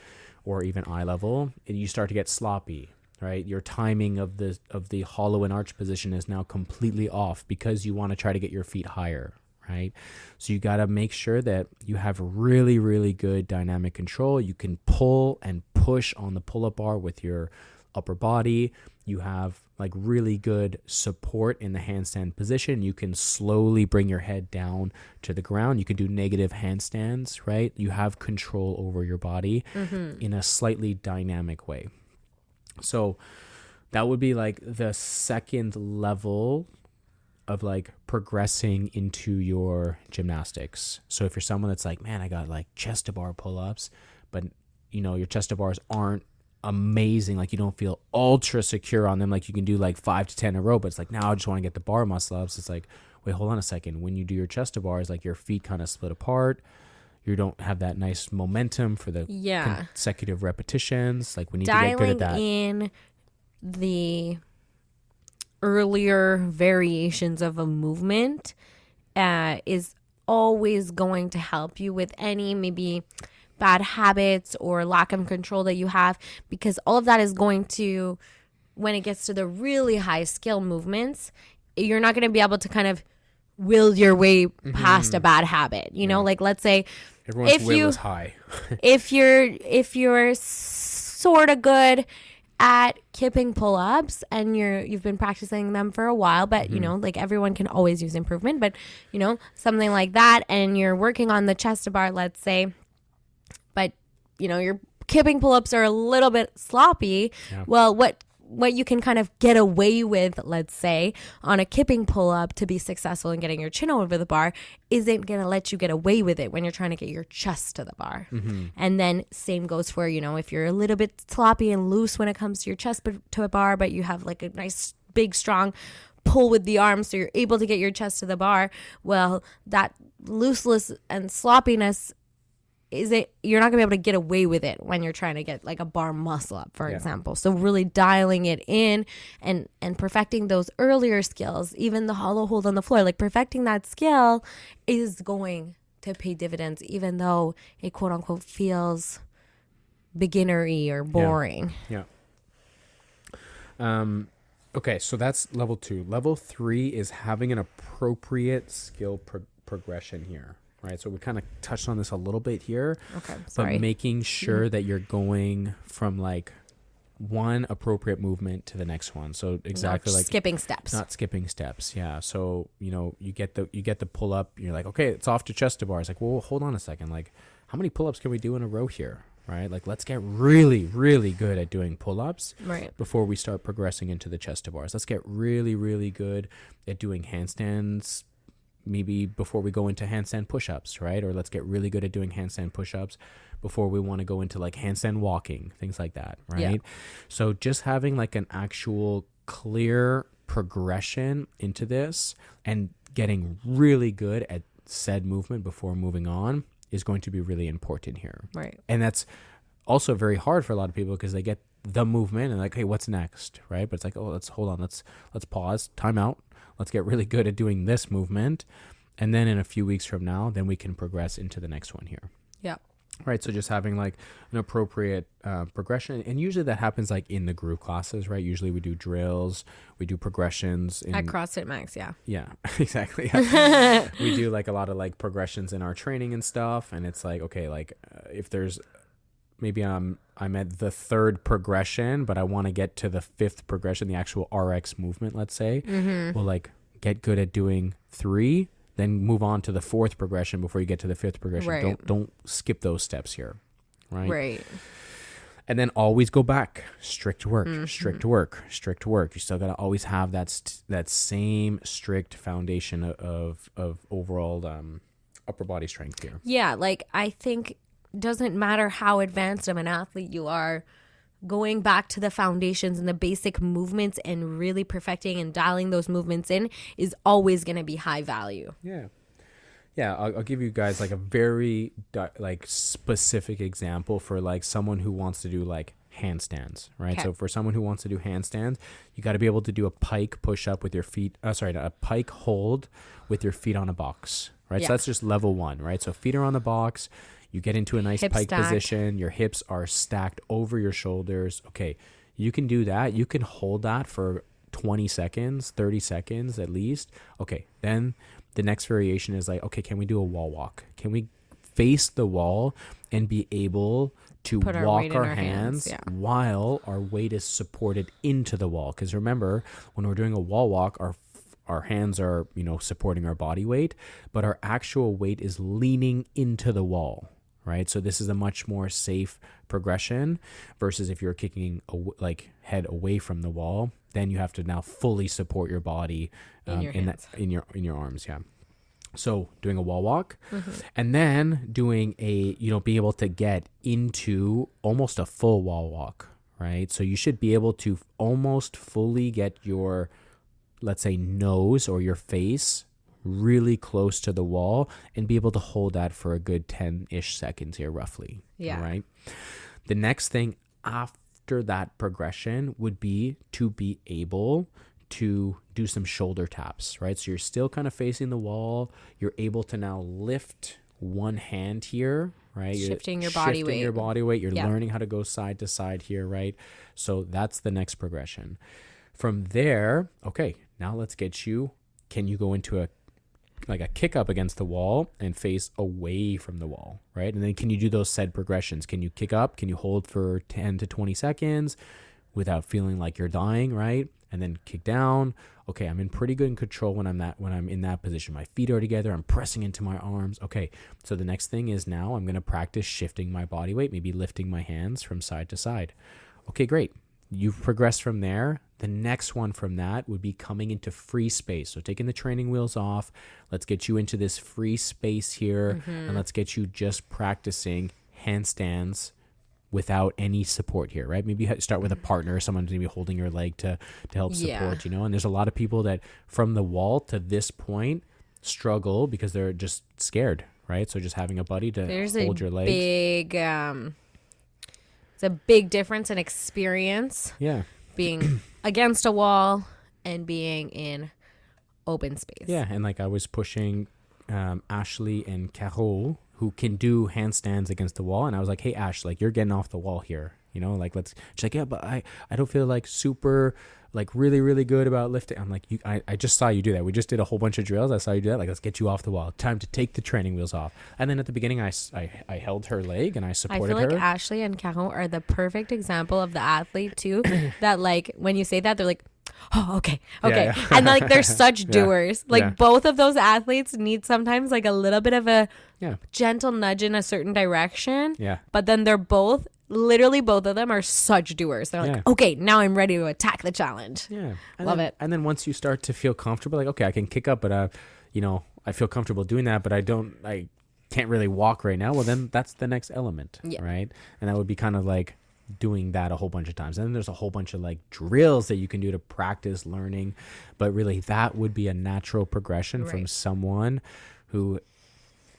or even eye level, and you start to get sloppy. Right, your timing of the hollow and arch position is now completely off because you want to try to get your feet higher, right? So you got to make sure that you have really, really good dynamic control. You can pull and push on the pull-up bar with your upper body. You have like really good support in the handstand position. You can slowly bring your head down to the ground. You can do negative handstands, right? You have control over your body in a slightly dynamic way. So that would be like the second level of like progressing into your gymnastics. So if you're someone that's like, man, I got like chest to bar pull-ups, but you know, your chest to bars aren't amazing. Like you don't feel ultra secure on them. Like you can do like 5 to 10 in a row, but it's like, now I just want to get the bar muscle ups. It's like, wait, hold on a second. When you do your chest to bars, like your feet kind of split apart. You don't have that nice momentum for the consecutive repetitions. Like we need to get good at that. Dialing in the earlier variations of a movement is always going to help you with any maybe bad habits or lack of control that you have, because all of that is going to, when it gets to the really high skill movements, you're not going to be able to kind of will your way past a bad habit. You know, like let's say Everyone's will is high. if you're sort of good at kipping pull-ups and you've been practicing them for a while, but you know, like everyone can always use improvement, but you know, something like that, and you're working on the chest to bar, let's say, but you know, your kipping pull-ups are a little bit sloppy. Yeah. Well, what you can kind of get away with, let's say, on a kipping pull-up to be successful in getting your chin over the bar isn't going to let you get away with it when you're trying to get your chest to the bar. And then same goes for, you know, if you're a little bit sloppy and loose when it comes to your chest to a bar, but you have like a nice, big, strong pull with the arms so you're able to get your chest to the bar. Well, that looseness and sloppiness you're not gonna be able to get away with it when you're trying to get like a bar muscle up, for example. So really dialing it in and perfecting those earlier skills, even the hollow hold on the floor, like perfecting that skill is going to pay dividends, even though it quote unquote feels beginnery or boring. Yeah. Okay, so that's level 2. Level 3 is having an appropriate skill progression here. Right, so we kind of touched on this a little bit here, but making sure that you're going from like one appropriate movement to the next one. So exactly not like skipping steps. Not skipping steps. Yeah. So you know you get the pull up. You're like, okay, it's off to chest to bar. It's like, well, hold on a second. Like, how many pull ups can we do in a row here? Right. Like, let's get really, really good at doing pull ups before we start progressing into the chest to bars. Let's get really, really good at doing handstands. Maybe before we go into handstand push-ups, right? Or let's get really good at doing handstand push-ups before we want to go into like handstand walking, things like that, right? Yeah. So just having like an actual clear progression into this and getting really good at said movement before moving on is going to be really important here. Right. And that's also very hard for a lot of people because they get the movement and like, hey, what's next, right? But it's like, oh, let's pause, time out. Let's get really good at doing this movement. And then in a few weeks from now, then we can progress into the next one here. Yeah. Right. So just having like an appropriate progression. And usually that happens like in the group classes, right? Usually we do drills, we do progressions. At CrossFit Max, yeah. Yeah, exactly. Yeah. We do like a lot of like progressions in our training and stuff. And it's like, okay, like if there's maybe I'm at the 3rd progression, but I want to get to the 5th progression, the actual RX movement, let's say. We'll like get good at doing 3, then move on to the 4th progression before you get to the 5th progression. Right. Don't skip those steps here. Right. Right. And then always go back. Strict work. You still got to always have that same strict foundation of overall upper body strength here. Yeah, like I think doesn't matter how advanced of an athlete you are, going back to the foundations and the basic movements and really perfecting and dialing those movements in is always going to be high value. Yeah, I'll give you guys like a very like specific example for like someone who wants to do like handstands, right? So for someone who wants to do handstands, you got to be able to do a pike push up with your feet. A pike hold with your feet on a box, right? Yeah. So that's just level 1, right? So feet are on the box. You get into a nice pike position. Your hips are stacked over your shoulders. Okay, you can do that. You can hold that for 20 seconds, 30 seconds at least. Okay, then the next variation is like, okay, can we do a wall walk? Can we face the wall and be able to walk our hands while our weight is supported into the wall? Because remember, when we're doing a wall walk, our hands are, supporting our body weight, but our actual weight is leaning into the wall. Right. So this is a much more safe progression versus if you're kicking like head away from the wall, then you have to now fully support your body in your arms. Yeah. So doing a wall walk and then doing being able to get into almost a full wall walk. Right. So you should be able to almost fully get your, let's say, nose or your face really close to the wall and be able to hold that for a good 10-ish seconds here roughly. Yeah. Right. The next thing after that progression would be to be able to do some shoulder taps, right? So you're still kind of facing the wall. You're able to now lift one hand here, right? Shifting your body weight. You're learning how to go side to side here, right? So that's the next progression. From there, okay, now let's get you, can you go into a like a kick up against the wall and face away from the wall, right? And then can you do those said progressions? Can you kick up? Can you hold for 10 to 20 seconds without feeling like you're dying, right? And then kick down. Okay, I'm in pretty good control when I'm in that position. My feet are together. I'm pressing into my arms. Okay, so the next thing is now I'm going to practice shifting my body weight, maybe lifting my hands from side to side. Okay, great. You've progressed from there. The next one from that would be coming into free space. So taking the training wheels off, let's get you into this free space here, and let's get you just practicing handstands without any support here, right? Maybe start with a partner, someone maybe holding your leg to help support, And there's a lot of people that from the wall to this point struggle because they're just scared, right? So just having a buddy to hold your legs. It's a big difference in experience. Yeah. Being against a wall and being in open space. Yeah, and like I was pushing Ashley and Carol, who can do handstands against the wall, and I was like, hey Ash, like you're getting off the wall here, like let's. She's like, yeah, but I don't feel like super like really, really good about lifting. I'm like, I just saw you do that. We just did a whole bunch of drills. I saw you do that. Like, let's get you off the wall. Time to take the training wheels off. And then at the beginning, I held her leg and I supported her. I feel like Ashley and Caron are the perfect example of the athlete too. That like when you say that, they're like, oh, okay. Yeah. And like they're such doers. Like both of those athletes need sometimes like a little bit of a gentle nudge in a certain direction. Yeah. But then they're both. Literally both of them are such doers. They're like, okay, now I'm ready to attack the challenge. Yeah. Love it. And then once you start to feel comfortable, like, okay, I can kick up, but I feel comfortable doing that, but I can't really walk right now. Well, then that's the next element, right? And that would be kind of like doing that a whole bunch of times. And then there's a whole bunch of like drills that you can do to practice learning, but really that would be a natural progression from someone who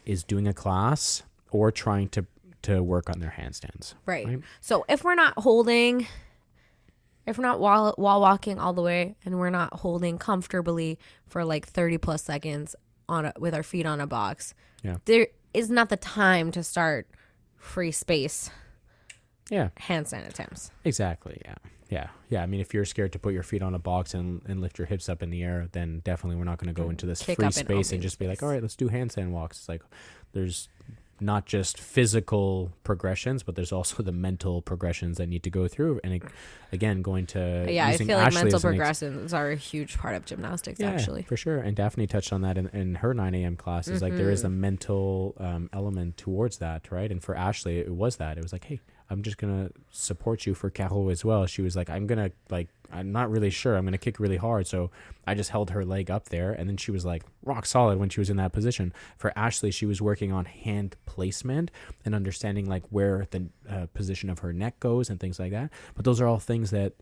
is doing a class or trying to work on their handstands. Right. So if we're not holding, if we're not wall walking all the way and we're not holding comfortably for like 30 plus seconds with our feet on a box, there is not the time to start free space handstand attempts. Exactly. Yeah. I mean, if you're scared to put your feet on a box and lift your hips up in the air, then definitely we're not going to go into this free space and just be like, all right, let's do handstand walks. It's like there's not just physical progressions, but there's also the mental progressions that need to go through. And again, going to I feel like mental progressions are a huge part of gymnastics, actually. For sure. And Daphne touched on that in her 9 a.m. class. Is like there is a mental element towards that, right? And for Ashley, it was that. It was like, hey, I'm just going to support you for Carol as well. She was like, I'm not really sure. I'm going to kick really hard. So I just held her leg up there. And then she was like rock solid when she was in that position. For Ashley, she was working on hand placement and understanding like where the position of her neck goes and things like that. But those are all things that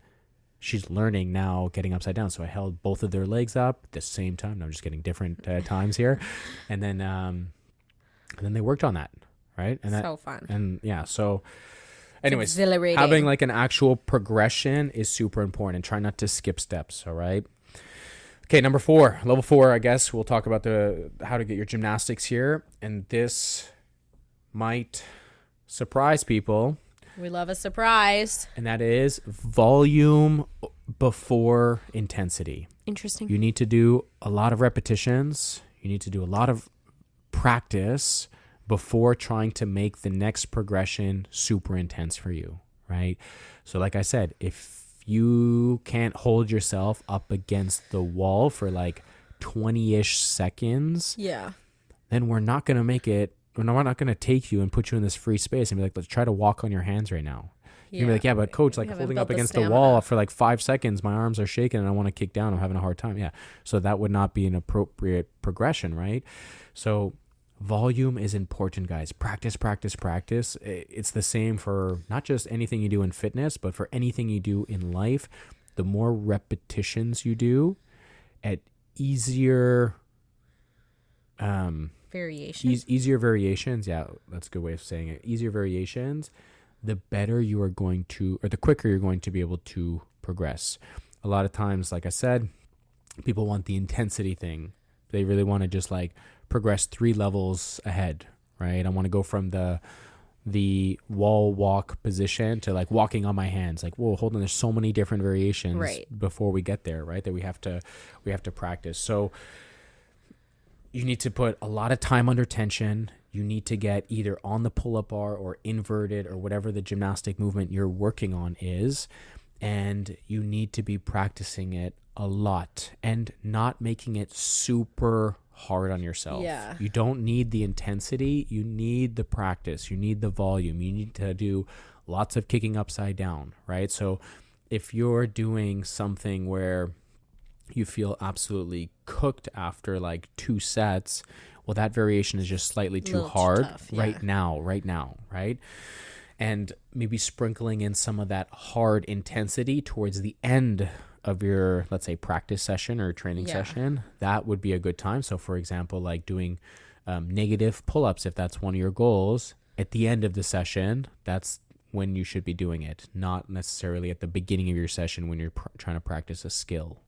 she's learning now, getting upside down. So I held both of their legs up at the same time. I'm just getting different times here. And then they worked on that. Right. And so fun. And so anyways, having like an actual progression is super important, and try not to skip steps. All right. Okay. Level 4, I guess we'll talk about how to get your gymnastics here. And this might surprise people. We love a surprise. And that is volume before intensity. Interesting. You need to do a lot of repetitions. You need to do a lot of practice before trying to make the next progression super intense for you, right? So like I said, if you can't hold yourself up against the wall for like 20-ish seconds, then we're not going to make it. We're not going to take you and put you in this free space and be like, let's try to walk on your hands right now. You're going to be like, but coach, like holding up against the wall for like 5 seconds, my arms are shaking and I want to kick down. I'm having a hard time. Yeah. So that would not be an appropriate progression, right? So volume is important, guys. Practice. It's the same for not just anything you do in fitness, but for anything you do in life. The more repetitions you do at easier variations. Easier variations. Yeah, that's a good way of saying it. Easier variations, the better you are going to, or the quicker you're going to be able to progress. A lot of times, like I said, people want the intensity thing. They really want to just like progress 3 levels ahead, right? I want to go from the wall walk position to like walking on my hands. Like, whoa, hold on, there's so many different variations before we get there, right? That we have to practice. So you need to put a lot of time under tension. You need to get either on the pull-up bar or inverted or whatever the gymnastic movement you're working on is. And you need to be practicing it a lot and not making it super hard on yourself. Yeah. You don't need the intensity. You need the practice. You need the volume. You need to do lots of kicking upside down, right? So if you're doing something where you feel absolutely cooked after like 2 sets, well, that variation is just slightly too hard tough, yeah. right now, right? And maybe sprinkling in some of that hard intensity towards the end of your, let's say, practice session or training session, that would be a good time. So for example, like doing negative pull-ups, if that's one of your goals, at the end of the session, that's when you should be doing it, not necessarily at the beginning of your session when you're trying to practice a skill,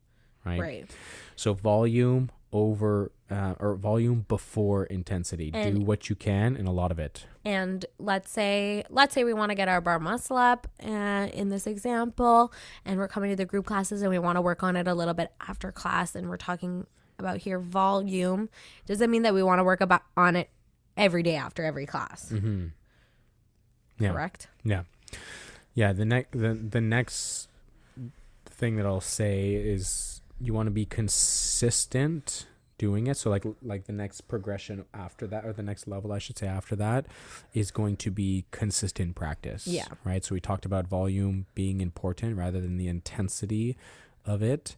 right? So volume over or volume before intensity. Do what you can and a lot of it. And let's say we want to get our bar muscle up in this example, and we're coming to the group classes and we want to work on it a little bit after class, and we're talking about here volume. Does that mean that we want to work on it every day after every class? Mm-hmm. Yeah. Correct? Yeah. The next thing that I'll say is you want to be consistent doing it. So like the next progression after that, or the next level, I should say, after that, is going to be consistent practice. Yeah. Right. So we talked about volume being important rather than the intensity of it.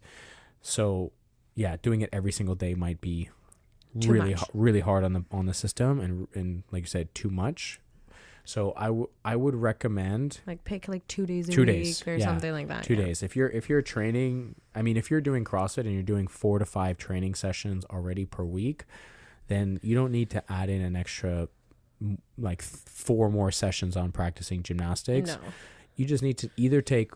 So yeah, doing it every single day might be really hard on the system, and like you said, too much. So I would recommend pick 2 days a week or something like that. 2 days. If you're training, I mean, if you're doing CrossFit and you're doing 4 to 5 training sessions already per week, then you don't need to add in an extra 4 more sessions on practicing gymnastics. No. You just need to either take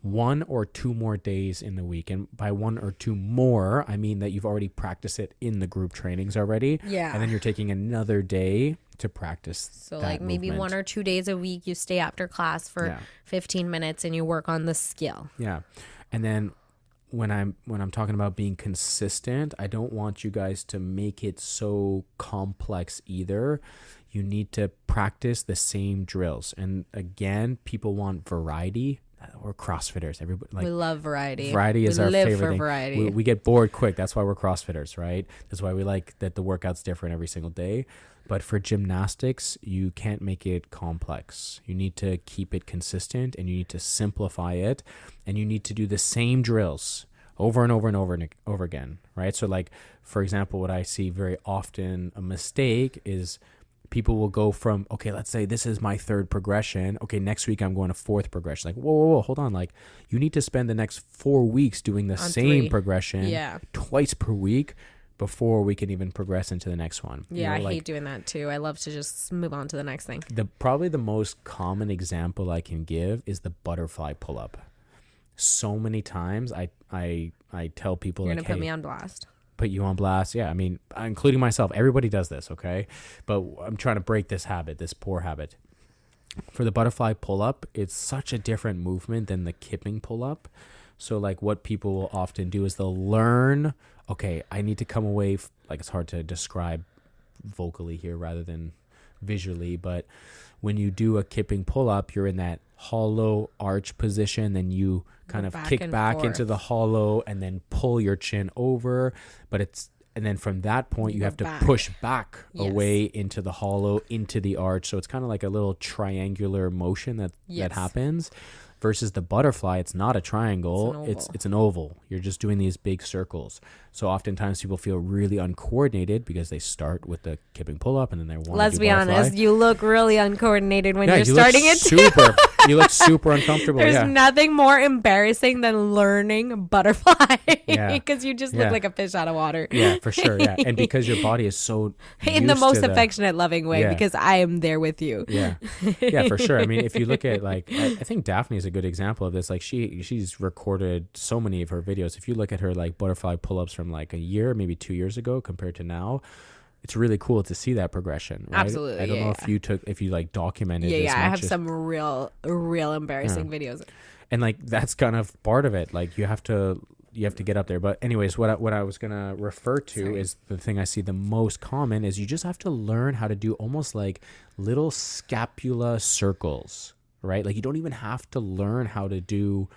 1 or 2 more days in the week. And by 1 or 2 more, I mean that you've already practiced it in the group trainings already. Yeah. And then you're taking another day to practice. So maybe movement. 1 or 2 days a week, you stay after class for 15 minutes and you work on the skill. Yeah. And then when I'm talking about being consistent, I don't want you guys to make it so complex either. You need to practice the same drills. And again, people want variety. We're CrossFitters. Everybody we love variety. Variety is our favorite thing. Variety. We get bored quick. That's why we're CrossFitters, right? That's why we like that the workout's different every single day. But for gymnastics, you can't make it complex. You need to keep it consistent, and you need to simplify it, and you need to do the same drills over and over and over and over again, right? So for example, what I see very often a mistake is people will go from, okay, let's say this is my 3rd progression. Okay, next week I'm going to 4th progression. Whoa, hold on. You need to spend the next 4 weeks doing the same 3. progression twice per week before we can even progress into the next one. Yeah, I hate doing that too. I love to just move on to the next thing. Probably the most common example I can give is the butterfly pull-up. So many times I tell people, you're going to put me on blast. Put you on blast. Yeah, I mean, including myself. Everybody does this, okay? But I'm trying to break this poor habit. For the butterfly pull-up, it's such a different movement than the kipping pull-up. So what people will often do is they'll learn, okay, I need to come away, it's hard to describe vocally here rather than visually, but when you do a kipping pull-up, you're in that hollow arch position, then you kind of kick back into the hollow and then pull your chin over, and then from that point you have to push back away into the hollow, into the arch. So it's kind of like a little triangular motion that happens. Versus the butterfly, it's not a triangle, it's an oval. You're just doing these big circles. So oftentimes people feel really uncoordinated because they start with the kipping pull-up and then they want to do butterfly. Let's be honest, you look really uncoordinated when you're starting it too. You look super uncomfortable. There's nothing more embarrassing than learning butterfly because you just look like a fish out of water. Yeah, for sure. Yeah, and because your body is so in the most affectionate, loving way, because I am there with you. Yeah, for sure. I mean, if you look at I think Daphne is a good example of this. She's recorded so many of her videos. If you look at her butterfly pull-ups from a year, maybe 2 years ago compared to now, it's really cool to see that progression, right? Absolutely. I don't know if you documented this much. I have some real embarrassing videos. And that's kind of part of it. You have to you have to get up there. But anyways, what I was gonna refer to is the thing I see the most common is you just have to learn how to do almost like little scapula circles, right? Like you don't even have to learn how to do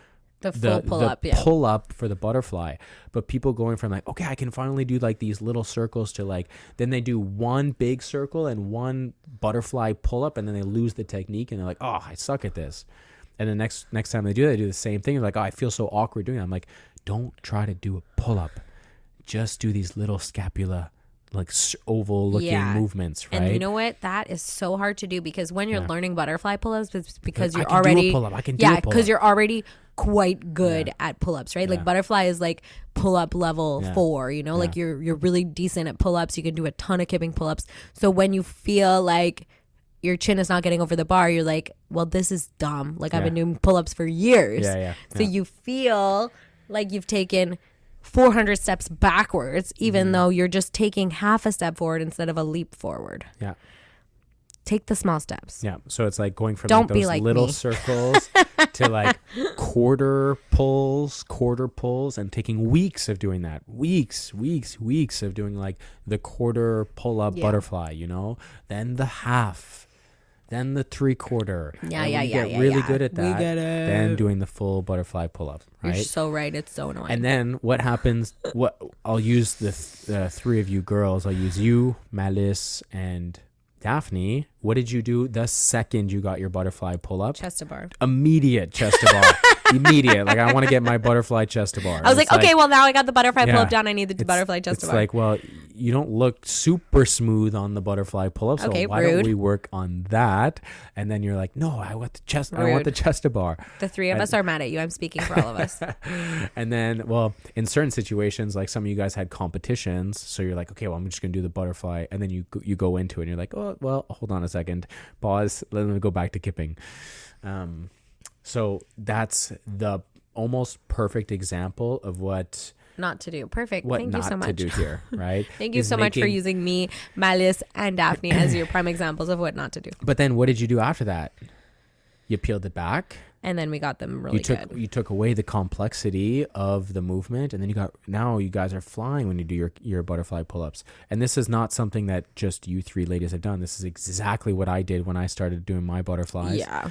the full pull up for the butterfly, but people going from like, okay, I can finally do like these little circles to like, then they do one big circle and one butterfly pull up, and then they lose the technique and they're like, oh, I suck at this. And then next time they do the same thing. They're like, oh, I feel so awkward doing it. I'm like, don't try to do a pull up, just do these little scapula like oval looking movements, right? And you know what? That is so hard to do because when you're learning butterfly pull-ups, it's because you're I can do a pull-up. because you're already quite good at pull-ups, right? Like butterfly is like pull-up level 4, you know, like you're really decent at pull-ups. You can do a ton of kipping pull-ups. So when you feel like your chin is not getting over the bar, you're like, well, this is dumb. Like I've been doing pull-ups for years. So you feel like you've taken 400 steps backwards, even though you're just taking half a step forward instead of a leap forward. Yeah. Take the small steps. Yeah. So it's like going from Don't like those be like little me. circles to like quarter pulls, and taking weeks of doing that. Weeks of doing like the quarter pull up butterfly, you know, then the half, then the 3/4. Get really good at that. Then doing the full butterfly pull up. Right? You're so right. It's so annoying. And then what happens? What I'll use the three of you girls. I'll use you, Malice, and Daphne. What did you do the second you got your butterfly pull up? Chest to bar. Immediate chest to bar. Immediate. Like I want to get my butterfly chest to bar. I was like, okay, well now I got the butterfly pull up down. I need the butterfly chest to bar. It's like, well, you don't look super smooth on the butterfly pull up, so why don't we work on that? And then you're like, no, I want the chest. Rude. I want the chest to bar. The three of us are mad at you. I'm speaking for all of us. And then, well, in certain situations, like some of you guys had competitions, so you're like, okay, well, I'm just gonna do the butterfly, and then you go into it, and you're like, oh, well, hold on a second, pause, let me go back to kipping. So that's the almost perfect example of what not to do. Perfect. What Thank not you so much. to do here, right? Thank you so much for using me, Malice, and Daphne as your prime examples of what not to do. But then what did you do after that? You peeled it back. And then we got them really good. You took away the complexity of the movement, and then now you guys are flying when you do your butterfly pull-ups. And this is not something that just you three ladies have done. This is exactly what I did when I started doing my butterflies. Yeah.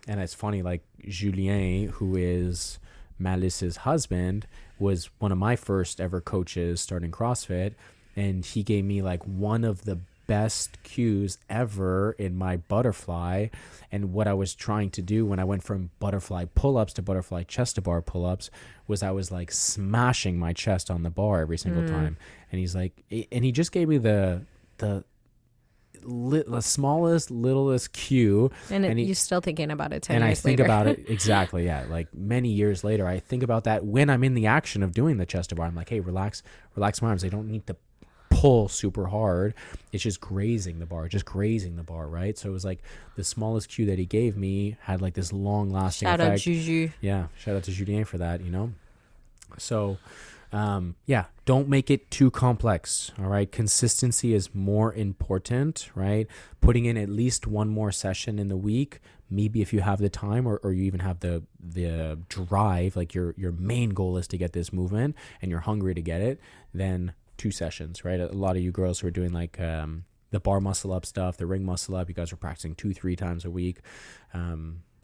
And it's funny, like Julien, who is Malice's husband, was one of my first ever coaches starting CrossFit, and he gave me like one of the best cues ever in my butterfly. And what I was trying to do when I went from butterfly pull-ups to butterfly chest to bar pull-ups was I was like smashing my chest on the bar every single time. And he's like, and he just gave me the smallest, littlest cue. And you're still thinking about it 10 years later. And I think about it, exactly, yeah. Like many years later, I think about that when I'm in the action of doing the chest to bar. I'm like, hey, relax my arms. I don't need to pull super hard. It's just grazing the bar, right? So it was like the smallest cue that he gave me had like this long lasting effect. Shout out Juju. Yeah, shout out to Julien for that, you know? So don't make it too complex. All right. Consistency is more important, right? Putting in at least one more session in the week, maybe if you have the time or you even have the drive, like your main goal is to get this movement and you're hungry to get it, then 2 sessions, right? A lot of you girls who are doing like the bar muscle up stuff, the ring muscle up, you guys are practicing 2-3 times a week.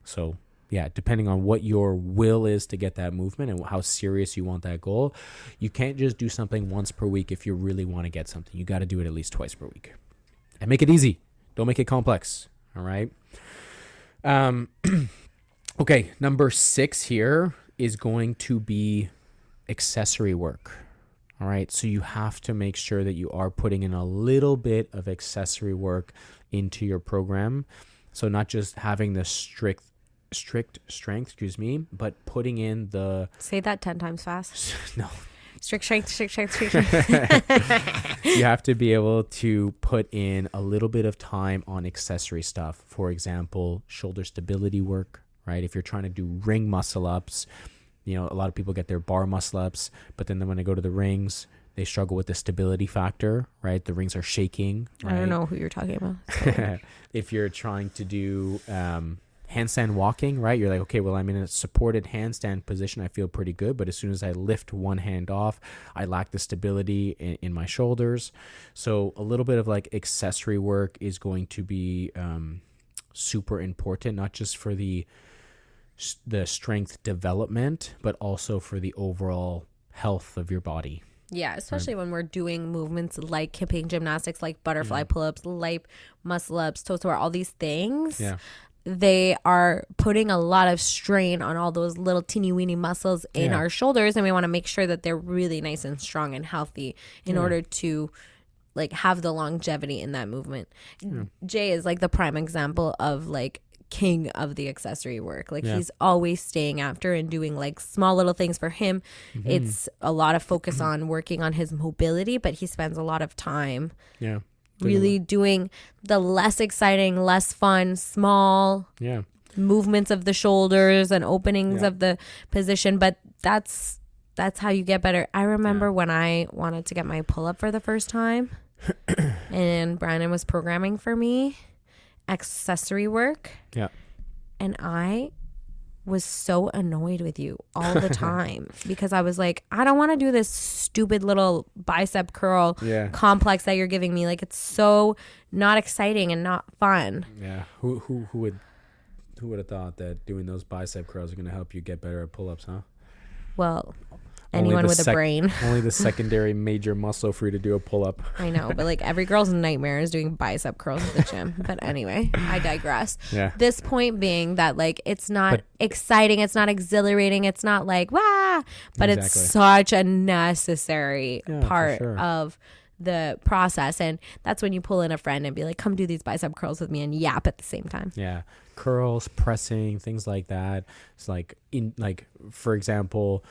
So yeah, depending on what your will is to get that movement and how serious you want that goal, you can't just do something once per week if you really want to get something. You got to do it at least twice per week. And make it easy. Don't make it complex. All right? Okay, number 6 here is going to be accessory work. All right, so you have to make sure that you are putting in a little bit of accessory work into your program. So not just having the strict strength, but putting in the... Say that 10 times fast. No. Strict strength. You have to be able to put in a little bit of time on accessory stuff. For example, shoulder stability work, right? If you're trying to do ring muscle ups, you know, a lot of people get their bar muscle ups, but then when they go to the rings, they struggle with the stability factor, right? The rings are shaking, right? I don't know who you're talking about. So. If you're trying to do handstand walking, right? You're like, okay, well, I'm in a supported handstand position. I feel pretty good. But as soon as I lift one hand off, I lack the stability in my shoulders. So a little bit of like accessory work is going to be super important, not just for the strength development, but also for the overall health of your body. Yeah, especially when we're doing movements like hipping gymnastics, like butterfly pull-ups, like muscle-ups, toes to bar, all these things. Yeah. They are putting a lot of strain on all those little teeny weeny muscles in our shoulders, and we want to make sure that they're really nice and strong and healthy in order to like have the longevity in that movement. Jay is like the prime example of like king of the accessory work. Like he's always staying after and doing like small little things for him. It's a lot of focus on working on his mobility, but he spends a lot of time really doing the less exciting, less fun, small movements of the shoulders and openings of the position. But that's how you get better. I remember when I wanted to get my pull-up for the first time and Brandon was programming for me accessory work. Yeah. And I was so annoyed with you all the time because I was like, I don't want to do this stupid little bicep curl complex that you're giving me. Like, it's so not exciting and not fun. Yeah. Who would have thought that doing those bicep curls are going to help you get better at pull-ups, huh? Well, anyone with a brain. Only the secondary major muscle for you to do a pull-up. I know, but like every girl's nightmare is doing bicep curls at the gym. But anyway, I digress. Yeah. This point being that like it's not exciting, it's not exhilarating, it's not like wah, but it's such a necessary part of the process. And that's when you pull in a friend and be like, come do these bicep curls with me and yap at the same time. Yeah. Curls, pressing, things like that. It's like for example,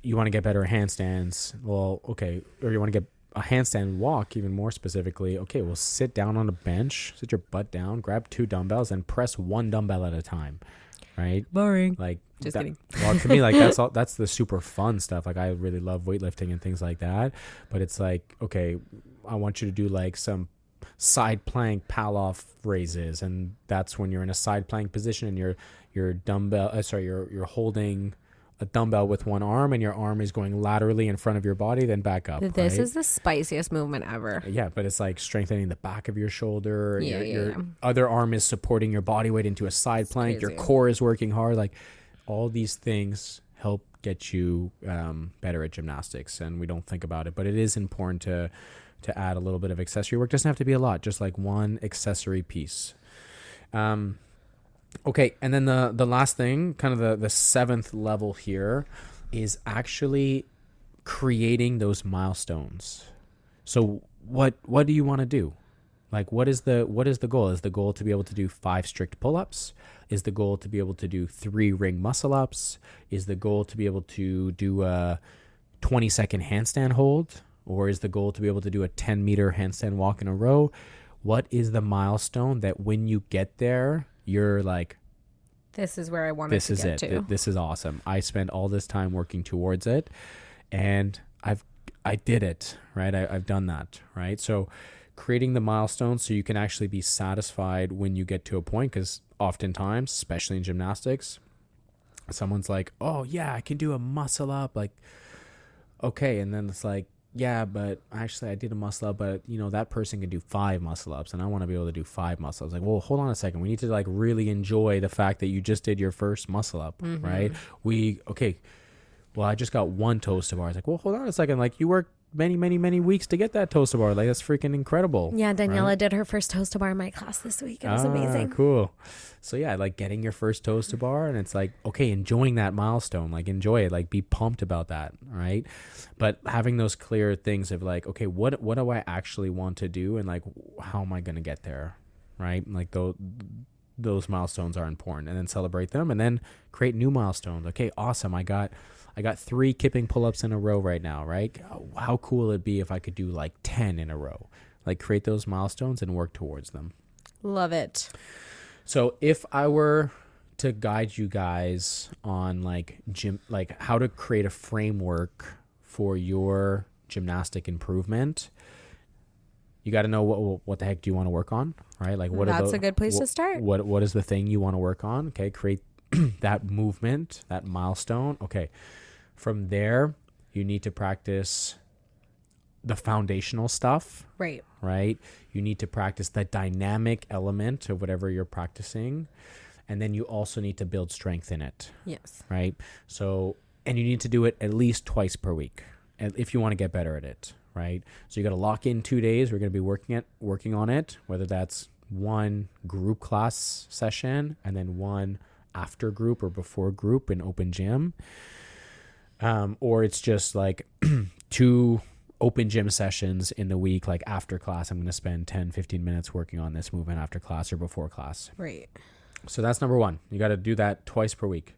you want to get better at handstands. Well, okay. Or you want to get a handstand walk, even more specifically. Okay, well, sit down on a bench, sit your butt down, grab 2 dumbbells, and press 1 dumbbell at a time. Right? Boring. Like, just kidding. Well, to me, like that's the super fun stuff. Like, I really love weightlifting and things like that. But it's like, okay, I want you to do like some side plank Palloff raises, and that's when you're in a side plank position and you're holding a dumbbell with one arm and your arm is going laterally in front of your body, then back up. This is the spiciest movement ever. Yeah, but it's like strengthening the back of your shoulder. Your other arm is supporting your body weight into a side plank. Your core is working hard. Like, all these things help get you better at gymnastics, and we don't think about it, but it is important to add a little bit of accessory work. It doesn't have to be a lot, just like one accessory piece. Okay, and then the last thing, kind of the 7th level here, is actually creating those milestones. So what do you want to do? Like, what is the goal? Is the goal to be able to do 5 strict pull-ups? Is the goal to be able to do 3 ring muscle-ups? Is the goal to be able to do a 20-second handstand hold? Or is the goal to be able to do a 10-meter handstand walk in a row? What is the milestone that when you get there, you're like, this is where I wanted to get to. This is awesome. I spent all this time working towards it, and I did it, right? I've done that, right? So creating the milestones so you can actually be satisfied when you get to a point, because oftentimes, especially in gymnastics, someone's like, oh yeah, I can do a muscle up, like, okay, and then it's like, yeah, but actually I did a muscle up, but that person can do 5 muscle ups and I want to be able to do 5 muscle ups. Like, well, hold on a second. We need to like really enjoy the fact that you just did your first muscle up, right? Well, I just got 1 toes to bar. It's like, well, hold on a second. Like, you worked many weeks to get that toes to bar. Like, that's freaking incredible. Yeah, Daniela did her first toes to bar in my class this week. It was amazing. Cool. So yeah, like getting your first toes to bar, and it's like, okay, enjoying that milestone, like enjoy it, like be pumped about that, right? But having those clear things of like, okay, what do I actually want to do, and like, how am I going to get there, right? Like those milestones are important, and then celebrate them, and then create new milestones. Okay, awesome. I got 3 kipping pull-ups in a row right now, right? How cool it'd be if I could do like 10 in a row. Like, create those milestones and work towards them. Love it. So if I were to guide you guys on like how to create a framework for your gymnastic improvement, you got to know what the heck do you want to work on, right? Like that's a good place to start. What is the thing you want to work on? Okay, create that movement, that milestone. Okay, from there you need to practice the foundational stuff, Right. right? You need to practice the dynamic element of whatever you're practicing, and then you also need to build strength in it. Yes. Right. So, and you need to do it at least twice per week if you want to get better at it. Right. So you got to lock in 2 days. We're going to be working on it, whether that's one group class session and then one after group or before group in open gym. Or it's just like 2 open gym sessions in the week. Like after class, I'm going to spend 10-15 minutes working on this movement after class or before class. Right. So that's number 1. You got to do that twice per week.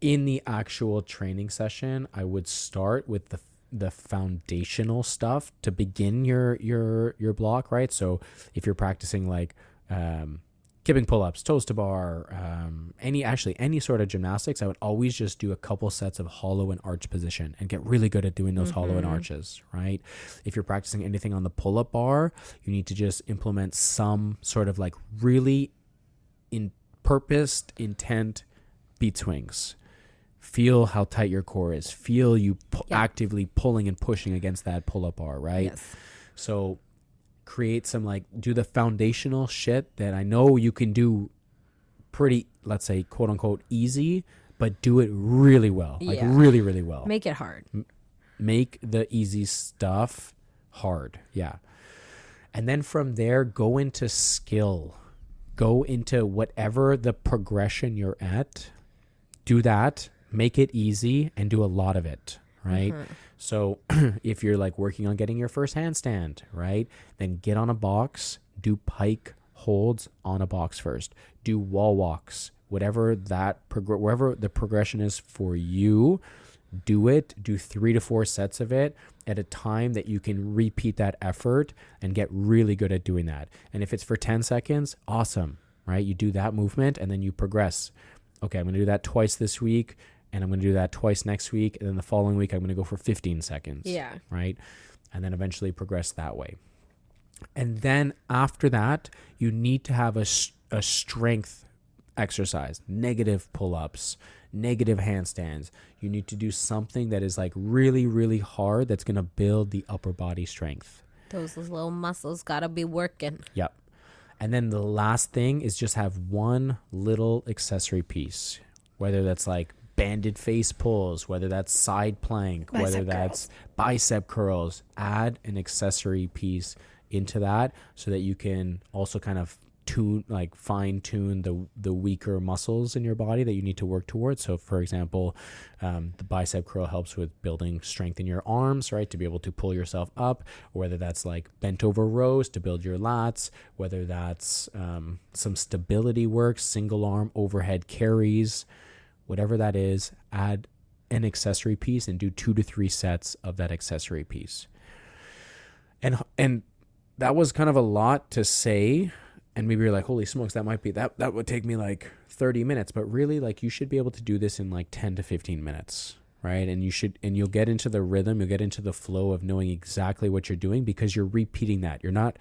In the actual training session, I would start with the foundational stuff to begin your block, right? So if you're practicing like kipping pull-ups, toes to bar, any sort of gymnastics, I would always just do a couple sets of hollow and arch position and get really good at doing those hollow and arches, right? If you're practicing anything on the pull-up bar, you need to just implement some sort of like really purposed intent beat swings. Feel how tight your core is. Feel you actively pulling and pushing against that pull-up bar, right? Yes. So create some do the foundational shit that I know you can do pretty, let's say, quote unquote easy, but do it really well. Like really, really well. Make it hard. Make the easy stuff hard. Yeah. And then from there, go into skill. Go into whatever the progression you're at, do that, make it easy, and do a lot of it, right? So if you're like working on getting your first handstand, right, then get on a box, do pike holds on a box first, do wall walks, whatever wherever the progression is for you, do it, do 3 to 4 sets of it at a time that you can repeat that effort and get really good at doing that. And if it's for 10 seconds, awesome, right? You do that movement and then you progress. Okay, I'm going to do that twice this week and I'm going to do that twice next week. And then the following week, I'm going to go for 15 seconds. Yeah. Right? And then eventually progress that way. And then after that, you need to have a strength exercise, negative pull-ups, negative handstands. You need to do something that is like really, really hard that's going to build the upper body strength. Those little muscles got to be working. Yep. And then the last thing is just have one little accessory piece, whether that's like banded face pulls, whether that's side plank, whether that's bicep curls. Add an accessory piece into that so that you can also kind of fine tune the weaker muscles in your body that you need to work towards. So for example, the bicep curl helps with building strength in your arms, right, to be able to pull yourself up, or whether that's like bent over rows to build your lats, whether that's some stability work, single arm overhead carries, whatever that is. Add an accessory piece and do 2 to 3 sets of that accessory piece. And that was kind of a lot to say. And maybe you're like, holy smokes, that would take me like 30 minutes. But really, like, you should be able to do this in like 10 to 15 minutes, right? And you'll get into the rhythm, you'll get into the flow of knowing exactly what you're doing because you're repeating that. You're not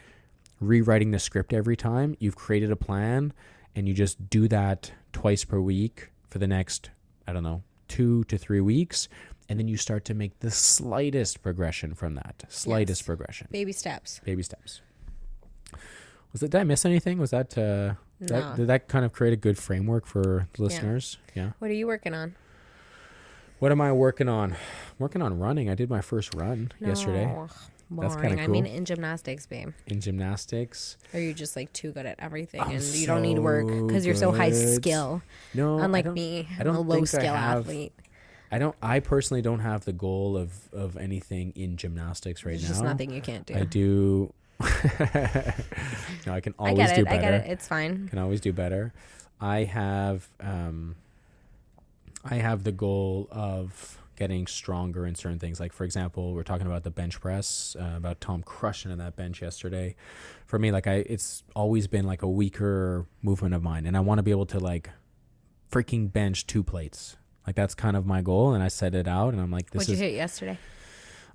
rewriting the script every time. You've created a plan and you just do that twice per week for the next, 2 to 3 weeks. And then you start to make the slightest progression from that. Slightest progression. Baby steps. Did I miss anything? Was that, No. did that kind of create a good framework for listeners? Yeah. What are you working on? What am I working on? I'm working on running. I did my first run yesterday. Boring. That's kind of cool. I mean, in gymnastics, babe. In gymnastics. Are you just like too good at everything I'm and you don't need work because you're so high skill? No. Unlike me, I'm a low skill athlete. I personally don't have the goal of anything in gymnastics right now. There's just nothing you can't do. I do. No, I can always do better. I get it. It's fine. Can always do better. I have the goal of getting stronger in certain things. Like, for example, we're talking about the bench press, about Tom crushing in that bench yesterday. For me, like, it's always been like a weaker movement of mine, and I want to be able to like freaking bench 2 plates. Like, that's kind of my goal, and I set it out, and I'm like, What'd you hit yesterday?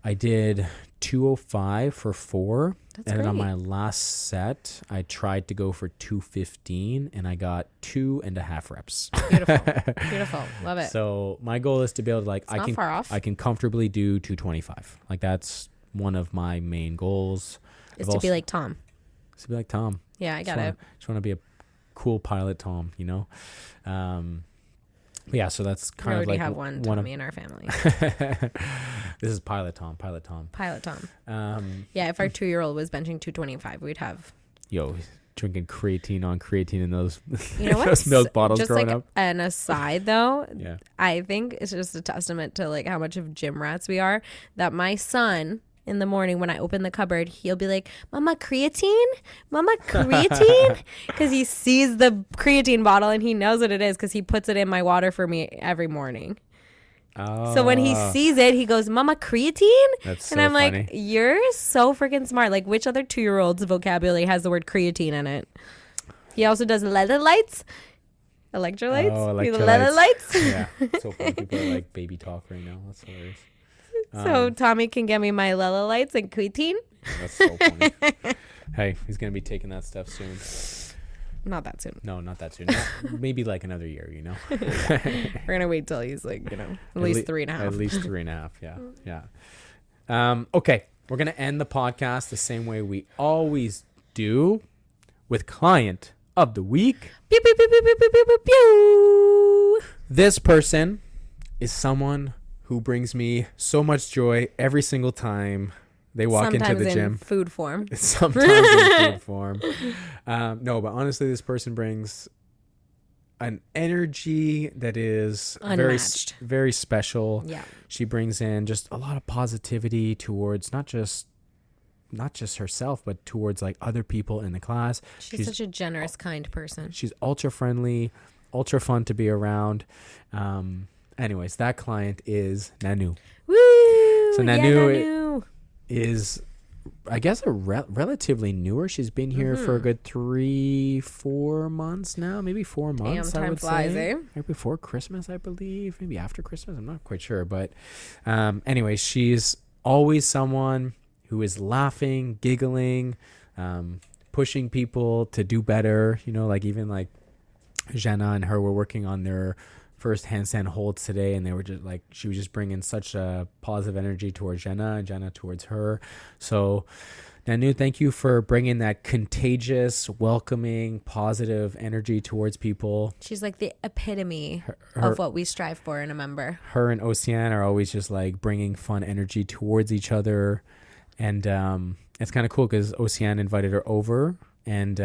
I did 205 for 4. That's and then on great. my last set, I tried to go for 215 and I got 2.5 reps. Beautiful. Beautiful. Love it. So my goal is to be able to like, Not far off. I can comfortably do 225. Like that's one of my main goals. Is to be like Tom. To be like Tom. Yeah, I got it. Just want to be a cool pilot Tom, you know? But yeah, so that's kind of like we already have one Tommy in our family. This is pilot Tom. Pilot Tom. Yeah, if our 2-year-old was benching 225, we'd have drinking creatine in those you know what? those milk bottles just growing like up. An aside though, Yeah. I think it's just a testament to like how much of gym rats we are that my son in the morning when I open the cupboard, he'll be like, Mama, creatine? Because he sees the creatine bottle and he knows what it is because he puts it in my water for me every morning. Oh. So when he sees it, he goes, Mama, creatine? That's so and I'm funny. like, you're so freaking smart. Like, which other 2-year-old's vocabulary has the word creatine in it? He also does electrolytes. Electrolytes? Oh, Electrolytes? Yeah. So funny. People are like baby talk right now. That's hilarious. So Tommy can get me my Lelalites and creatine? That's so funny. Hey, he's going to be taking that stuff soon. Not that soon. No, not that soon. Maybe like another year, you know? We're going to wait till he's like, at least 3.5. At least 3.5, yeah. Yeah. Okay, we're going to end the podcast the same way we always do with client of the week. Pew, pew, pew, pew, pew, pew, pew, pew, pew. This person is someone who brings me so much joy every single time they walk into the gym. In food form. Sometimes in food form. No, but honestly, this person brings an energy that is unmatched. very special. Yeah. She brings in just a lot of positivity towards not just herself, but towards like other people in the class. She's such a generous, kind person. She's ultra friendly, ultra fun to be around. Anyways, that client is Nanou. Woo! So Nanou, Nanou is, I guess, a relatively newer. She's been here for a good 3-4 months now, maybe 4 months. Damn, I time would flies, say. eh? Right before Christmas, I believe. Maybe after Christmas. I'm not quite sure, but anyway, she's always someone who is laughing, giggling, pushing people to do better. You know, like even like Jenna and her were working on their first handstand holds today, and they were just like, she was just bringing such a positive energy towards Jenna and Jenna towards her. So Nanou, thank you for bringing that contagious, welcoming, positive energy towards people. She's like the epitome of what we strive for in a member. Her and Ocean are always just like bringing fun energy towards each other, and it's kind of cool because Ocean invited her over, and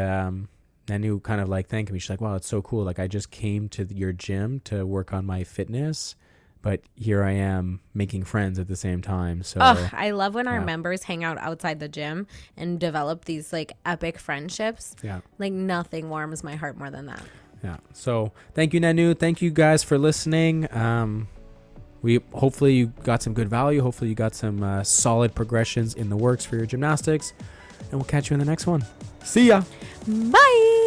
Nanou kind of like thanked me. She's like, wow, it's so cool. Like, I just came to your gym to work on my fitness, but here I am making friends at the same time. So I love when our members hang out outside the gym and develop these like epic friendships. Yeah. Like nothing warms my heart more than that. Yeah. So thank you, Nanou. Thank you guys for listening. Hopefully you got some good value. Hopefully you got some solid progressions in the works for your gymnastics, and we'll catch you in the next one. See ya. Bye.